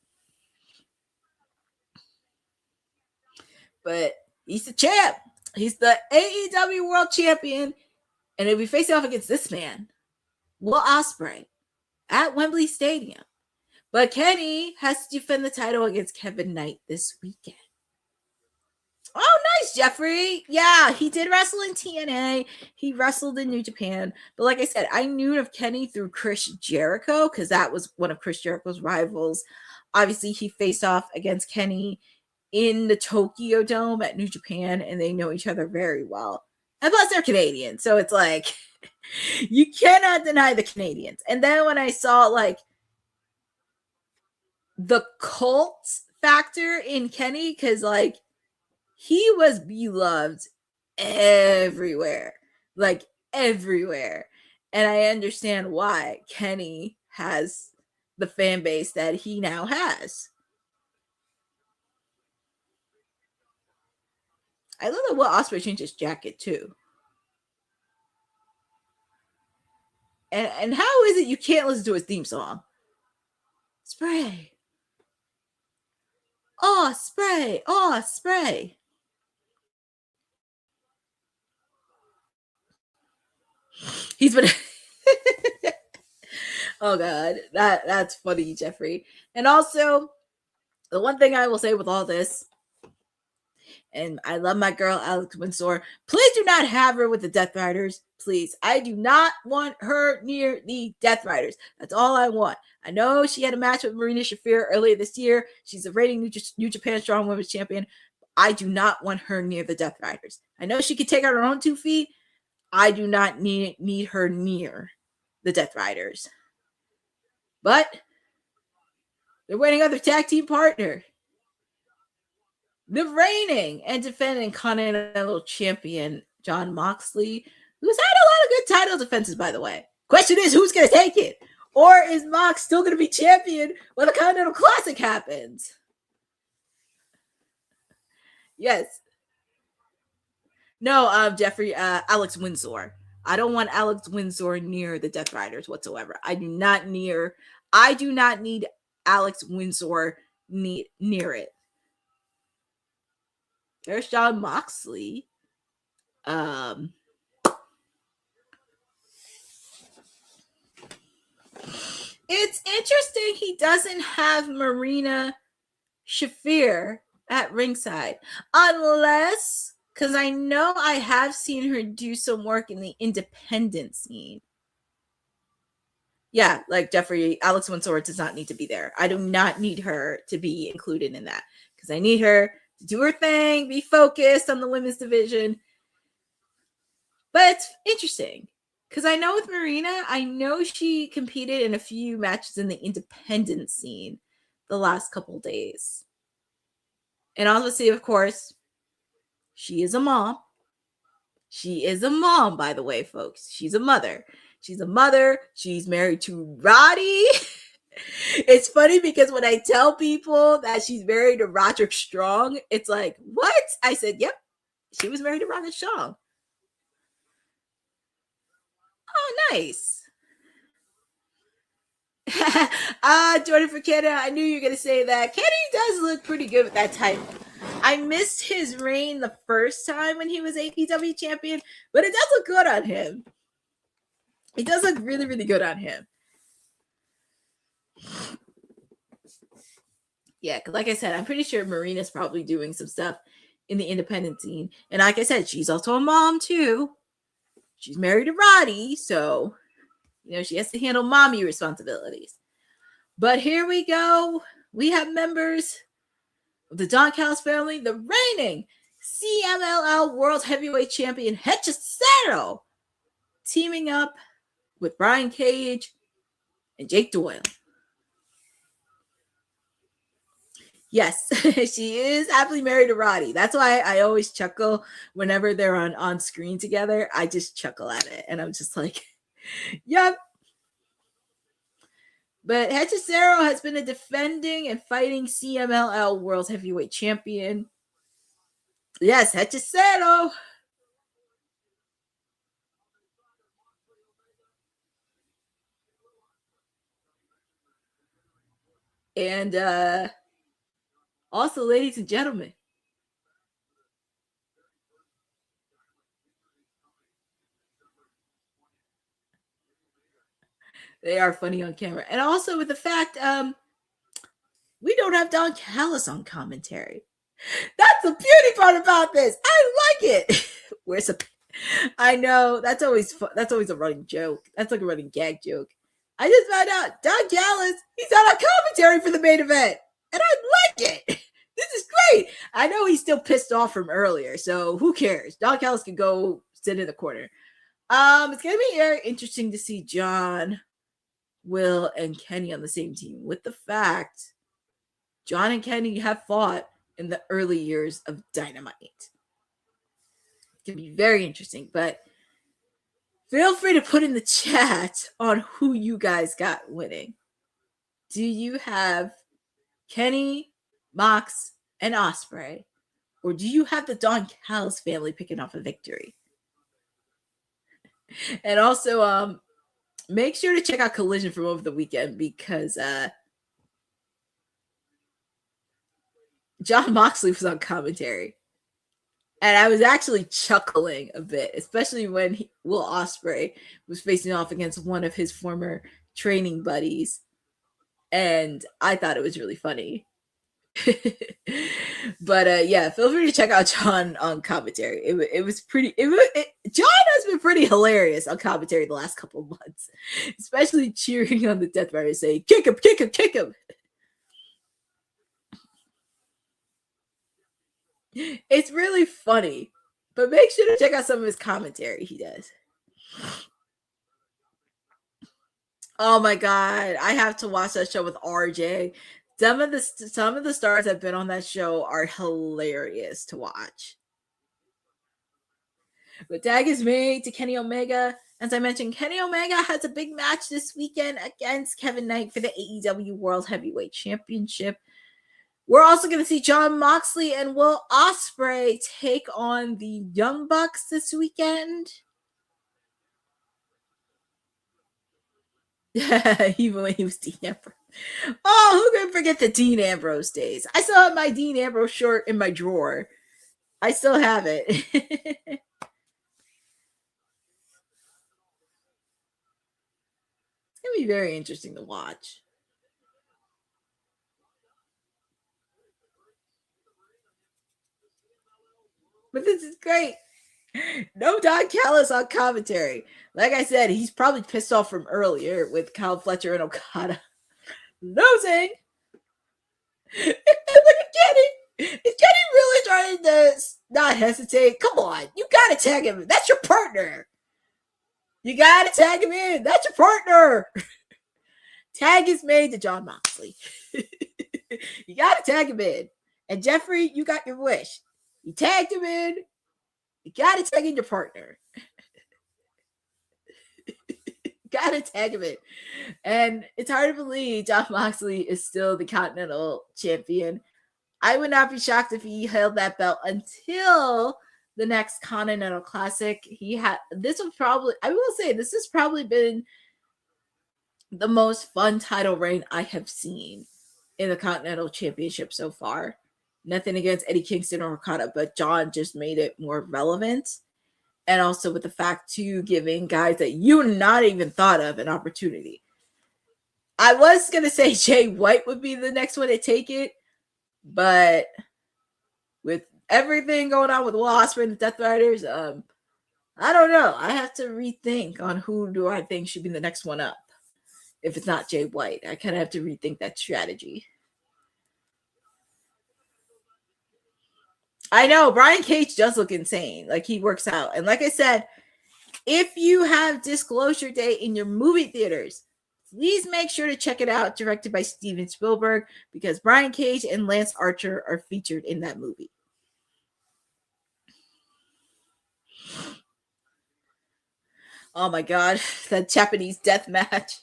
S3: But he's the champ. He's the AEW World Champion, and he'll be facing off against this man, Will Ospreay, at Wembley Stadium. But Kenny has to defend the title against Kevin Knight this weekend. Oh, nice, Jeffrey. Yeah, he did wrestle in TNA. He wrestled in New Japan. But like I said, I knew of Kenny through Chris Jericho, because that was one of Chris Jericho's rivals. Obviously, he faced off against Kenny in the Tokyo Dome at New Japan, and they know each other very well. And plus, they're Canadian, so it's like, you cannot deny the Canadians. And then when I saw, like, the cult factor in Kenny, because like he was beloved everywhere, like everywhere. And I understand why Kenny has the fan base that he now has. I love that Will Ospreay changed his jacket too. And how is it you can't listen to his theme song? Spray. Oh, spray. Oh, spray. He's been oh god, that's funny, Jeffrey. And also, the one thing I will say with all this, and I love my girl Alex Windsor, please do not have her with the Death Riders. Please, I do not want her near the Death Riders. That's all I want. I know she had a match with Marina Shafir earlier this year. She's a reigning New Japan Strong Women's Champion. I do not want her near the Death Riders. I know she could take out her own 2 feet. I do not need her near the Death Riders. But they're waiting on their tag team partner, the reigning and defending Continental Champion Jon Moxley, who's had a lot of good title defenses, by the way. Question is, who's going to take it? Or is Mox still going to be champion when the Continental Classic happens? Yes. No, Jeffrey, Alex Windsor. I don't want Alex Windsor near the Death Riders whatsoever. I do not need Alex Windsor near it. There's Jon Moxley. It's interesting he doesn't have Marina Shafir at ringside. Unless, because I know I have seen her do some work in the independent scene. Yeah, like Jeffrey, Alex Windsor does not need to be there. I do not need her to be included in that, because I need her to do her thing, be focused on the women's division. But it's interesting, because I know with Marina, I know she competed in a few matches in the independent scene the last couple days. And obviously, of course, she is a mom. She is a mom, by the way, folks. She's a mother. She's a mother. She's married to Roddy. It's funny because when I tell people that she's married to Roderick Strong, it's like, what? I said, yep, she was married to Roderick Strong. Oh, nice. Jordan for Canada, I knew you were going to say that. Kenny does look pretty good with that title. I missed his reign the first time when he was APW champion, but it does look good on him. It does look really, really good on him. Yeah, because like I said, I'm pretty sure Marina's probably doing some stuff in the independent scene. And like I said, she's also a mom too. She's married to Roddy, so she has to handle mommy responsibilities. But here we go. We have members of the Don Callis family, the reigning CMLL World Heavyweight Champion Hechicero, teaming up with Brian Cage and Jake Doyle. Yes, she is happily married to Roddy. That's why I always chuckle whenever they're on screen together. I just chuckle at it, and I'm just like, yep. But Hechicero has been a defending and fighting CMLL World Heavyweight Champion. Yes, Hechicero. And also, ladies and gentlemen, they are funny on camera. And also with the fact we don't have Don Callis on commentary. That's the beauty part about this. I like it. Where's a I know that's always that's always a running joke. That's like a running gag joke. I just found out Don Callis, he's not on commentary for the main event. And I like it. This is great. I know he's still pissed off from earlier, so who cares? Don Callis can go sit in the corner. It's gonna be very interesting to see John, Will, and Kenny on the same team, with the fact John and Kenny have fought in the early years of Dynamite. It can be very interesting, but feel free to put in the chat on who you guys got winning. Do you have Kenny, Mox, and Ospreay? Or do you have the Don Callis family picking off a victory? And also, make sure to check out Collision from over the weekend because Jon Moxley was on commentary. And I was actually chuckling a bit, especially when Will Ospreay was facing off against one of his former training buddies. And I thought it was really funny. But yeah, feel free to check out John on commentary. It was pretty. John has been pretty hilarious on commentary the last couple of months, especially cheering on the Death Rider, saying "Kick him, kick him, kick him." It's really funny, but make sure to check out some of his commentary he does. Oh my god, I have to watch that show with RJ. Some of the stars that have been on that show are hilarious to watch. But tag is made to Kenny Omega. As I mentioned, Kenny Omega has a big match this weekend against Kevin Knight for the AEW World Heavyweight Championship. We're also going to see Jon Moxley and Will Ospreay take on the Young Bucks this weekend. Even when he was Dean Ambrose. Oh, who can forget the Dean Ambrose days? I still have my Dean Ambrose shirt in my drawer. I still have it. It's going to be very interesting to watch. But this is great. No Don Callis on commentary. Like I said, he's probably pissed off from earlier with Kyle Fletcher and Okada losing. Look at Kenny. Is Kenny really trying to not hesitate? Come on. You got to tag him. That's your partner. You got to tag him in. That's your partner. Tag is made to Jon Moxley. You got to tag him in. And Jeffrey, you got your wish. You tagged him in. You got to tag in your partner. Got to tag him in. And it's hard to believe Jon Moxley is still the Continental Champion. I would not be shocked if he held that belt until the next Continental Classic. This has probably been the most fun title reign I have seen in the Continental Championship so far. Nothing against Eddie Kingston or Okada, but John just made it more relevant. And also with the fact to giving guys that you not even thought of an opportunity. I was going to say Jay White would be the next one to take it, but with everything going on with Will Ospreay and the Death Riders, I don't know. I have to rethink on who do I think should be the next one up. If it's not Jay White, I kind of have to rethink that strategy. I know Brian Cage does look insane. Like he works out. And like I said, if you have Disclosure Day in your movie theaters, please make sure to check it out. Directed by Steven Spielberg, because Brian Cage and Lance Archer are featured in that movie. Oh my God, that Japanese death match.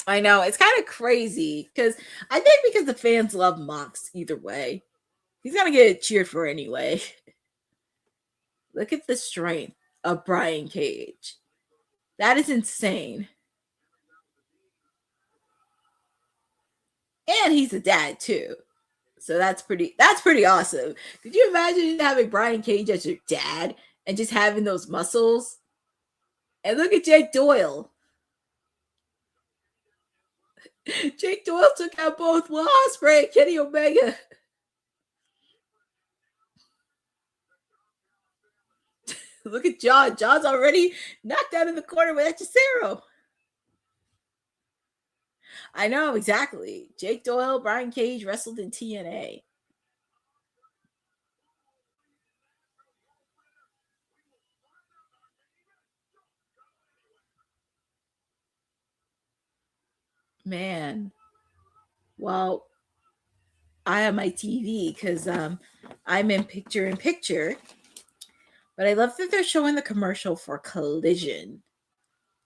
S3: I know, it's kind of crazy because I think because the fans love Mox either way. He's going to get cheered for anyway. Look at the strength of Brian Cage. That is insane. And he's a dad too. So that's pretty awesome. Could you imagine having Brian Cage as your dad and just having those muscles? And look at Jake Doyle. Jake Doyle took out both Will Ospreay and Kenny Omega. Look at John. John's already knocked out in the corner with Hechicero. I know, exactly. Jake Doyle, Brian Cage wrestled in TNA. Man, well, I have my TV because I'm in picture, but I love that they're showing the commercial for Collision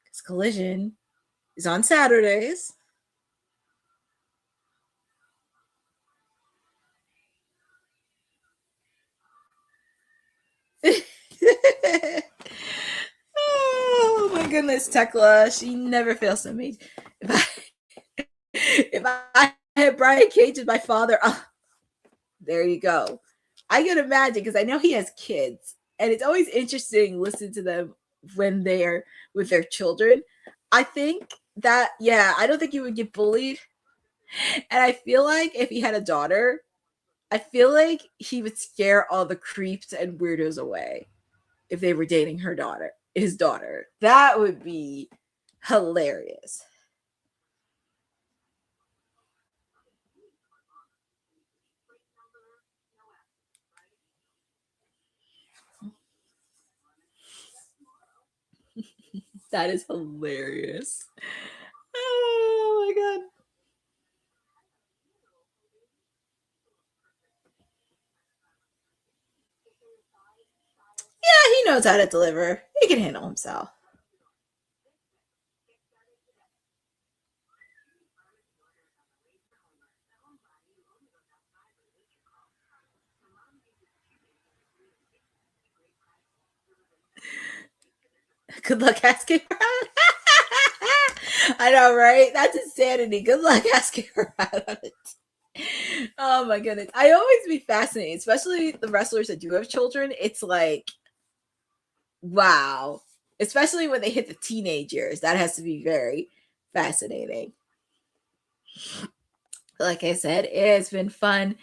S3: because Collision is on Saturdays. Oh my goodness, Thekla, she never fails to me. If I had Brian Cage as my father, there you go. I can imagine because I know he has kids, and it's always interesting listening to them when they're with their children. I think that, yeah, I don't think he would get bullied. And I feel like if he had a daughter, I feel like he would scare all the creeps and weirdos away if they were dating his daughter. That would be hilarious. That is hilarious. Oh my god. Yeah, he knows how to deliver. He can handle himself. Good luck asking her out. I know, right? That's insanity. Good luck asking her out on it. Oh my goodness. I always be fascinated, especially the wrestlers that do have children. It's like, wow. Especially when they hit the teenage years. That has to be very fascinating. Like I said, it's been fun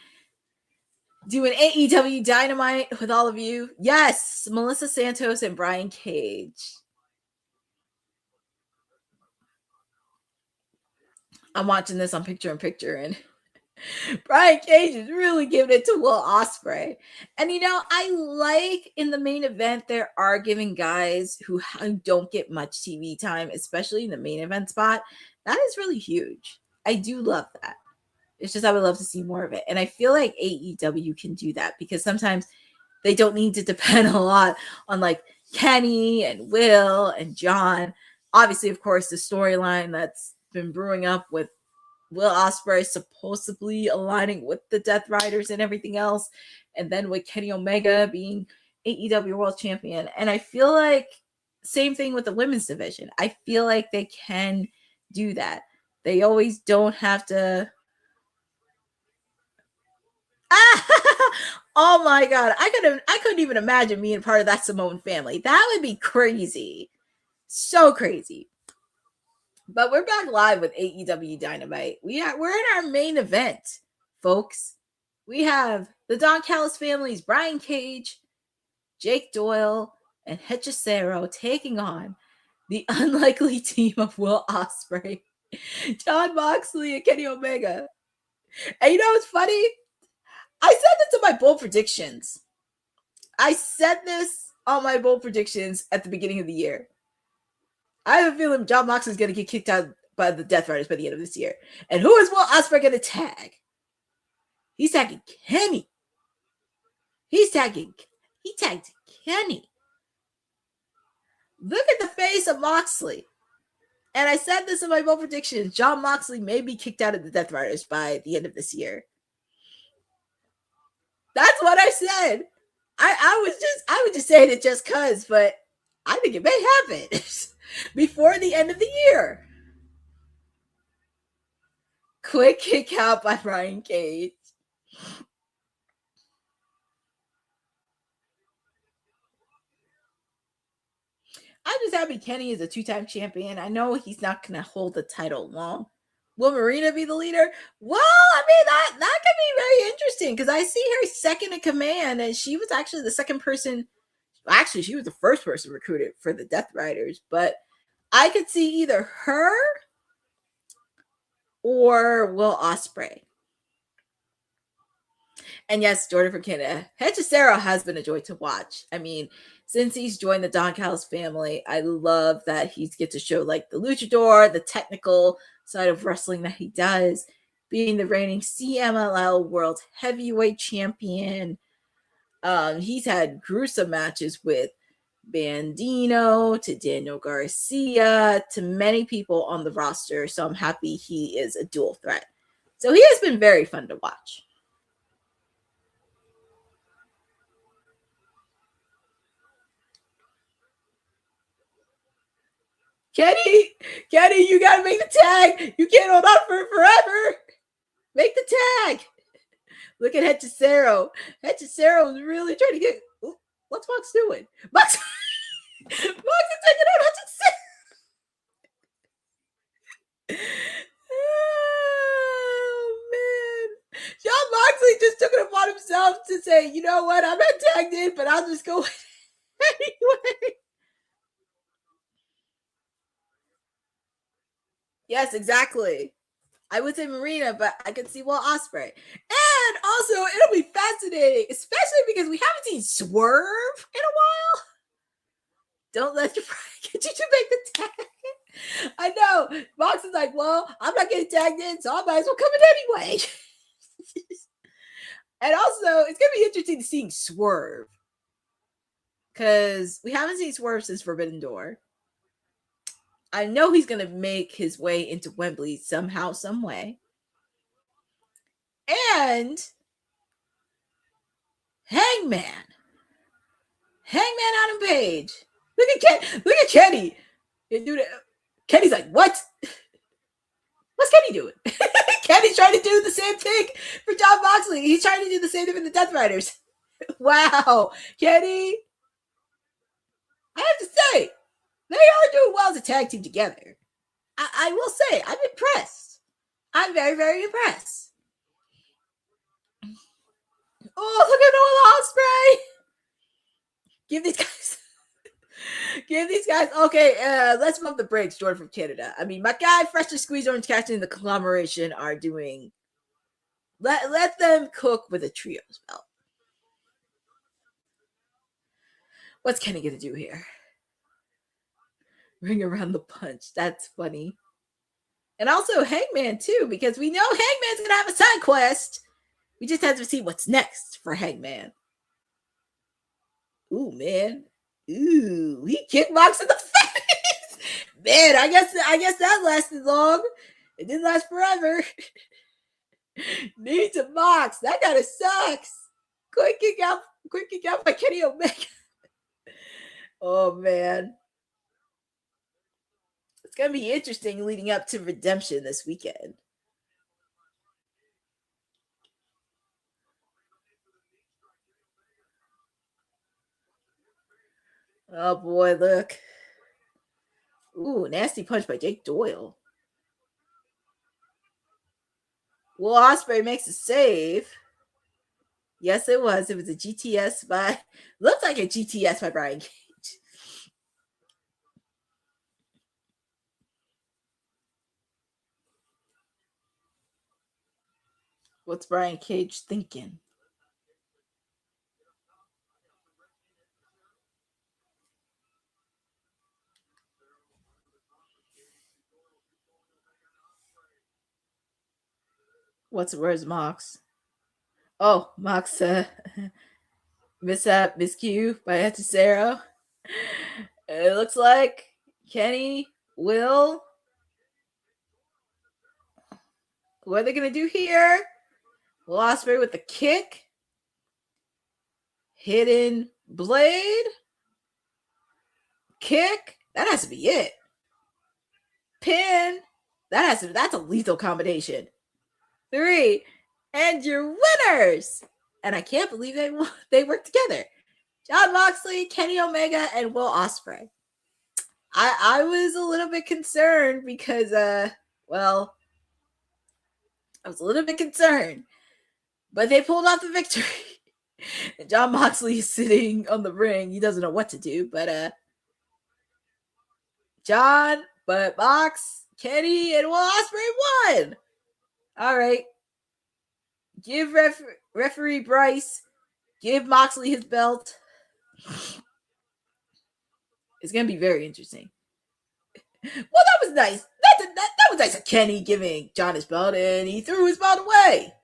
S3: doing AEW Dynamite with all of you. Yes, Melissa Santos and Brian Cage. I'm watching this on picture in picture, and Brian Cage is really giving it to Will Ospreay. And I like in the main event there are giving guys who don't get much TV time, especially in the main event spot. That is really huge. I do love that. It's just I would love to see more of it. And I feel like AEW can do that because sometimes they don't need to depend a lot on like Kenny and Will and John. Obviously, of course, the storyline that's been brewing up with Will Ospreay supposedly aligning with the Death Riders and everything else. And then with Kenny Omega being AEW World Champion. And I feel like same thing with the women's division. I feel like they can do that. They always don't have to. Oh my god. I couldn't even imagine being part of that Samoan family. That would be crazy. So crazy. But we're back live with AEW Dynamite. We're in our main event, folks. We have the Don Callis families, Brian Cage, Jake Doyle, and Hechicero taking on the unlikely team of Will Ospreay, Jon Moxley, and Kenny Omega. And you know what's funny? I said this in my bold predictions. I said this on my bold predictions at the beginning of the year. I have a feeling Jon Moxley is going to get kicked out by the Death Riders by the end of this year. And who is Will Ospreay going to tag? He's tagging Kenny. He tagged Kenny. Look at the face of Moxley. And I said this in my bold predictions. Jon Moxley may be kicked out of the Death Riders by the end of this year. That's what I said. I was just saying it just cause, but I think it may happen before the end of the year. Quick kick out by Brian Cage. I'm just happy Kenny is a 2-time champion. I know he's not going to hold the title long. Will Marina be the leader? Well, I mean, that could be very interesting because I see her second in command, and she was actually the second person. Actually, she was the first person recruited for the Death Riders, but I could see either her or Will Ospreay. And yes, Jordan from Canada. Hechicero has been a joy to watch. I mean, since he's joined the Don Callis family, I love that he gets to show like the luchador, the technical side of wrestling that he does, being the reigning CMLL World Heavyweight Champion. He's had gruesome matches with Bandino to Daniel Garcia to many people on the roster. So I'm happy he is a dual threat. So he has been very fun to watch. Kenny, you gotta make the tag. You can't hold on for it forever. Make the tag. Look at Hechicero. Hechicero is really trying to get. Ooh, what's Mox doing? Mox is taking out Hechicero. Oh man, John Moxley just took it upon himself to say, you know what? I'm not tagged in, but I'll just go anyway. Yes, exactly. I would say Marina, but I could see Ospreay. And also, it'll be fascinating, especially because we haven't seen Swerve in a while. Don't let your pride get you to make the tag. I know. Mox is like, well, I'm not getting tagged in, so I might as well come in anyway. And also, it's going to be interesting to see Swerve. Because we haven't seen Swerve since Forbidden Door. I know he's going to make his way into Wembley somehow, some way. And Hangman Adam Page. Look at Kenny. Kenny's like, what? What's Kenny doing? Kenny's trying to do the same thing for John Moxley. He's trying to do the same thing for the Death Riders. Wow. Kenny. I have to say, they are doing well as a tag team together. I will say, I'm impressed. I'm very, very impressed. Oh, look at Noah Ospreay. Give these guys. Okay, let's bump the brakes, Jordan from Canada. I mean, my guy, Freshly Squeezed Orange Cassidy and the conglomeration are doing. Let them cook with a trios belt. What's Kenny gonna do here? Ring around the punch. That's funny. And also Hangman too, because we know Hangman's gonna have a side quest. We just have to see what's next for Hangman. Ooh, man. Ooh, he kicked Mox in the face. Man, I guess that lasted long. It didn't last forever. Knee to Mox. That kind of sucks. Quick kick out by Kenny Omega. Oh man. It's gonna be interesting leading up to Redemption this weekend. Oh boy, look. Ooh, nasty punch by Jake Doyle. Will Ospreay makes a save. Yes, it was. It was a GTS by, looked like a GTS by Brian Cage. What's Brian Cage thinking? Where's Mox? Oh, Mox, miscue by Hechicero. It looks like Kenny will. What are they going to do here? Will Ospreay with the kick. Hidden blade. Kick. That has to be it. Pin. That's a lethal combination. 3. And your winners. And I can't believe they work together. John Moxley, Kenny Omega, and Will Ospreay. I was a little bit concerned because, I was a little bit concerned. But they pulled off the victory. And John Moxley is sitting on the ring. He doesn't know what to do. But Mox, Kenny, and Will Ospreay won. All right. Give referee Bryce, give Moxley his belt. It's going to be very interesting. Well, that was nice. That was nice of Kenny giving John his belt, and he threw his belt away.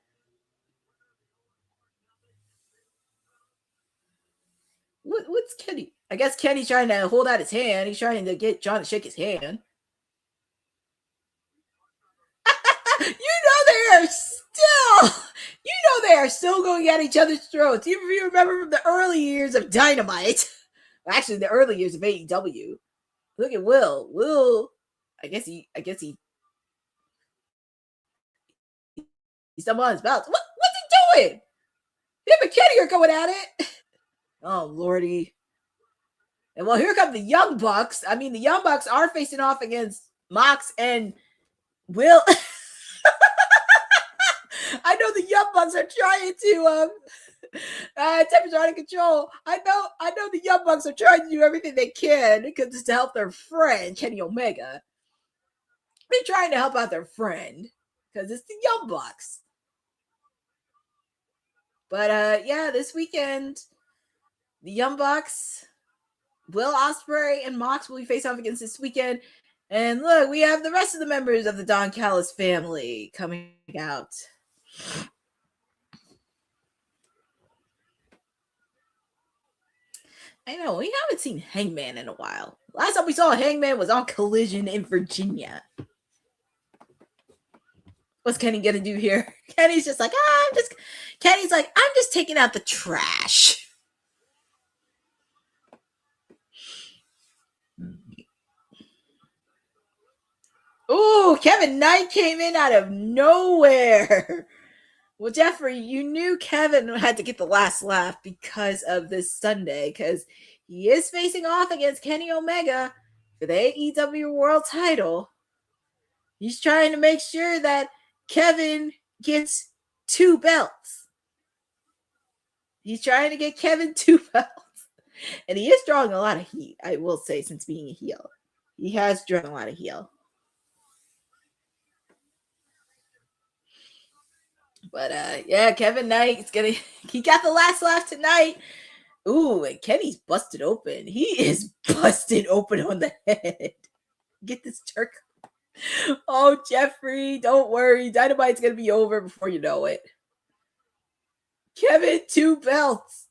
S3: What's Kenny? I guess Kenny's trying to hold out his hand. He's trying to get John to shake his hand. They are still going at each other's throats. If you remember from the early years of Dynamite, actually the early years of AEW. Look at Will. Will, I guess he's still on his belt. What's he doing? Him and Kenny are going at it. Oh Lordy. And well, here come the Young Bucks. I mean, the Young Bucks are facing off against Mox and Will. I know the Young Bucks are trying to temperature out of control. I know the Young Bucks are trying to do everything they can because to help their friend Kenny Omega. They're trying to help out their friend because it's the Young Bucks. But yeah, this weekend the Young Bucks, Will Ospreay, and Mox will be face off against this weekend. And look, we have the rest of the members of the Don Callis family coming out. I know, we haven't seen Hangman in a while. Last time we saw Hangman was on Collision in Virginia. What's Kenny gonna do here? Kenny's just like, I'm just taking out the trash. Ooh, Kevin Knight came in out of nowhere. Well, Jeffrey, you knew Kevin had to get the last laugh because of this Sunday, because he is facing off against Kenny Omega for the AEW World title. He's trying to make sure that Kevin gets 2 belts. He's trying to get Kevin 2 belts. And he is drawing a lot of heat, I will say, since being a heel. He has drawn a lot of heat. But yeah, Kevin Knight he got the last laugh tonight. Ooh, and Kenny's busted open. He is busted open on the head. Get this jerk. Oh, Jeffrey, don't worry. Dynamite's gonna be over before you know it. Kevin, 2 belts.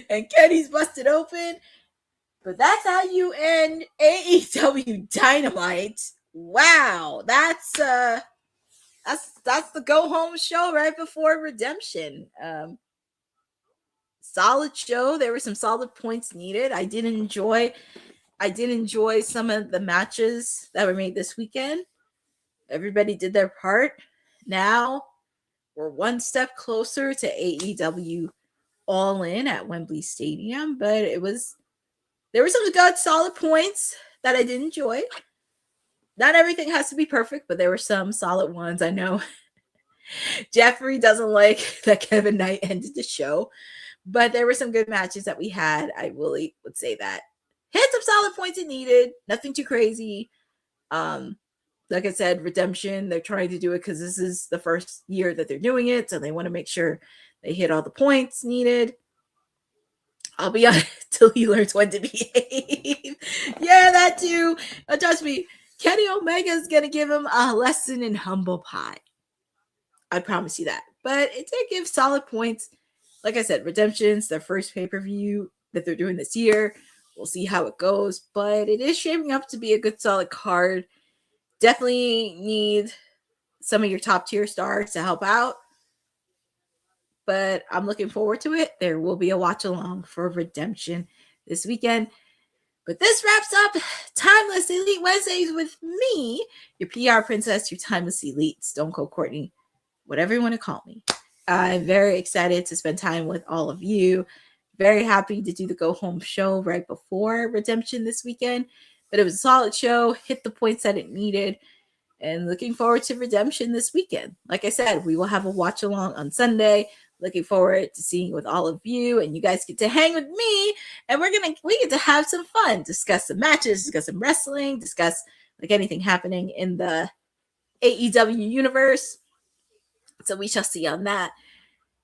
S3: And Kenny's busted open. But that's how you end AEW Dynamite. Wow, that's the go home show right before Redemption. Solid show. There were some solid points needed. I did enjoy some of the matches that were made this weekend. Everybody did their part. Now we're one step closer to AEW Allin at Wembley Stadium, but there were some good solid points that I did enjoy. Not everything has to be perfect, but there were some solid ones. I know Jeffrey doesn't like that Kevin Knight ended the show, but there were some good matches that we had. I really would say that. Had some solid points it needed. Nothing too crazy. Like I said, Redemption, they're trying to do it because this is the first year that they're doing it, so they want to make sure they hit all the points needed. I'll be honest, till he learns when to behave. Yeah, that too. Trust me, Kenny Omega is going to give him a lesson in humble pie. I promise you that. But it did give solid points. Like I said, Redemption's their first pay-per-view that they're doing this year. We'll see how it goes. But it is shaping up to be a good, solid card. Definitely need some of your top-tier stars to help out. But I'm looking forward to it. There will be a watch-along for Redemption this weekend. But this wraps up Timeless Elite Wednesdays with me, your PR princess, your Timeless Elite, Stone Cold Courtney, whatever you want to call me. I'm very excited to spend time with all of you. Very happy to do the go home show right before Redemption this weekend. But it was a solid show, hit the points that it needed, and looking forward to Redemption this weekend. Like I said, we will have a watch along on Sunday. Looking forward to seeing with all of you, and you guys get to hang with me, and we get to have some fun, discuss some matches, discuss some wrestling, discuss like anything happening in the AEW universe. So we shall see on that.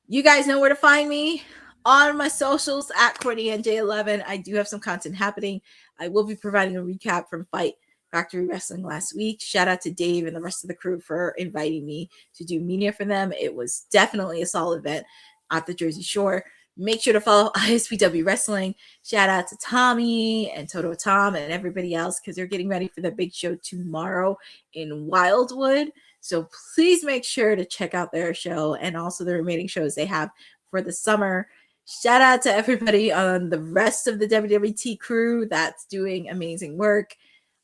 S3: You guys know where to find me on my socials at Courtney and J11. I do have some content happening. I will be providing a recap from Fight Factory Wrestling last week. Shout out to Dave and the rest of the crew for inviting me to do media for them. It was definitely a solid event at the Jersey Shore. Make sure to follow ISPW Wrestling. Shout out to Tommy and Toto Tom and everybody else because they're getting ready for their big show tomorrow in Wildwood. So please make sure to check out their show and also the remaining shows they have for the summer. Shout out to everybody on the rest of the WWT crew that's doing amazing work.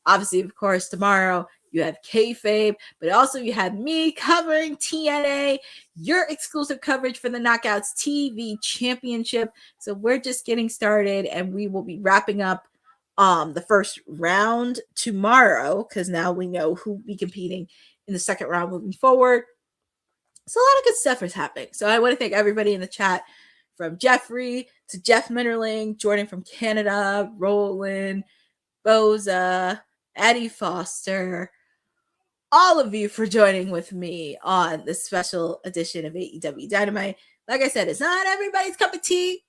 S3: Obviously, of course, tomorrow you have kayfabe, but also you have me covering TNA, your exclusive coverage for the Knockouts TV Championship. So we're just getting started, and we will be wrapping up the first round tomorrow because now we know who will be competing in the second round moving forward. So a lot of good stuff is happening. So I want to thank everybody in the chat, from Jeffrey to Jeff Minnerling, Jordan from Canada, Roland, Boza, Eddie Foster, all of you for joining with me on this special edition of AEW Dynamite. Like I said, it's not everybody's cup of tea,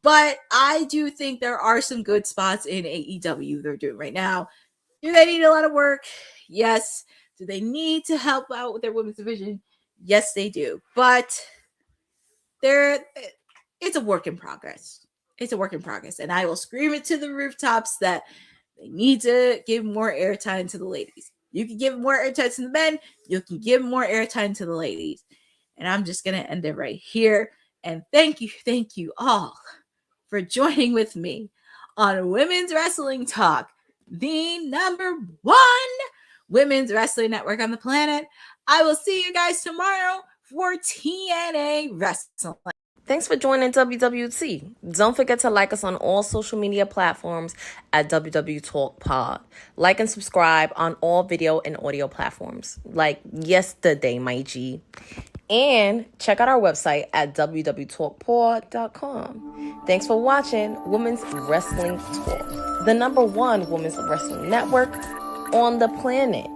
S3: but I do think there are some good spots in AEW they're doing right now. Do they need a lot of work? Yes. Do they need to help out with their women's division? Yes, they do. But it's a work in progress. It's a work in progress. And I will scream it to the rooftops that they need to give more airtime to the ladies. You can give more airtime to the men. You can give more airtime to the ladies. And I'm just going to end it right here. And thank you all for joining with me on Women's Wrestling Talk, the #1 women's wrestling network on the planet. I will see you guys tomorrow for TNA Wrestling.
S2: Thanks for joining WWT. Don't forget to like us on all social media platforms at WW Talk Pod. Like and subscribe on all video and audio platforms, like yesterday, my G. And check out our website at www.talkpod.com. Thanks for watching Women's Wrestling Talk, the #1 women's wrestling network on the planet.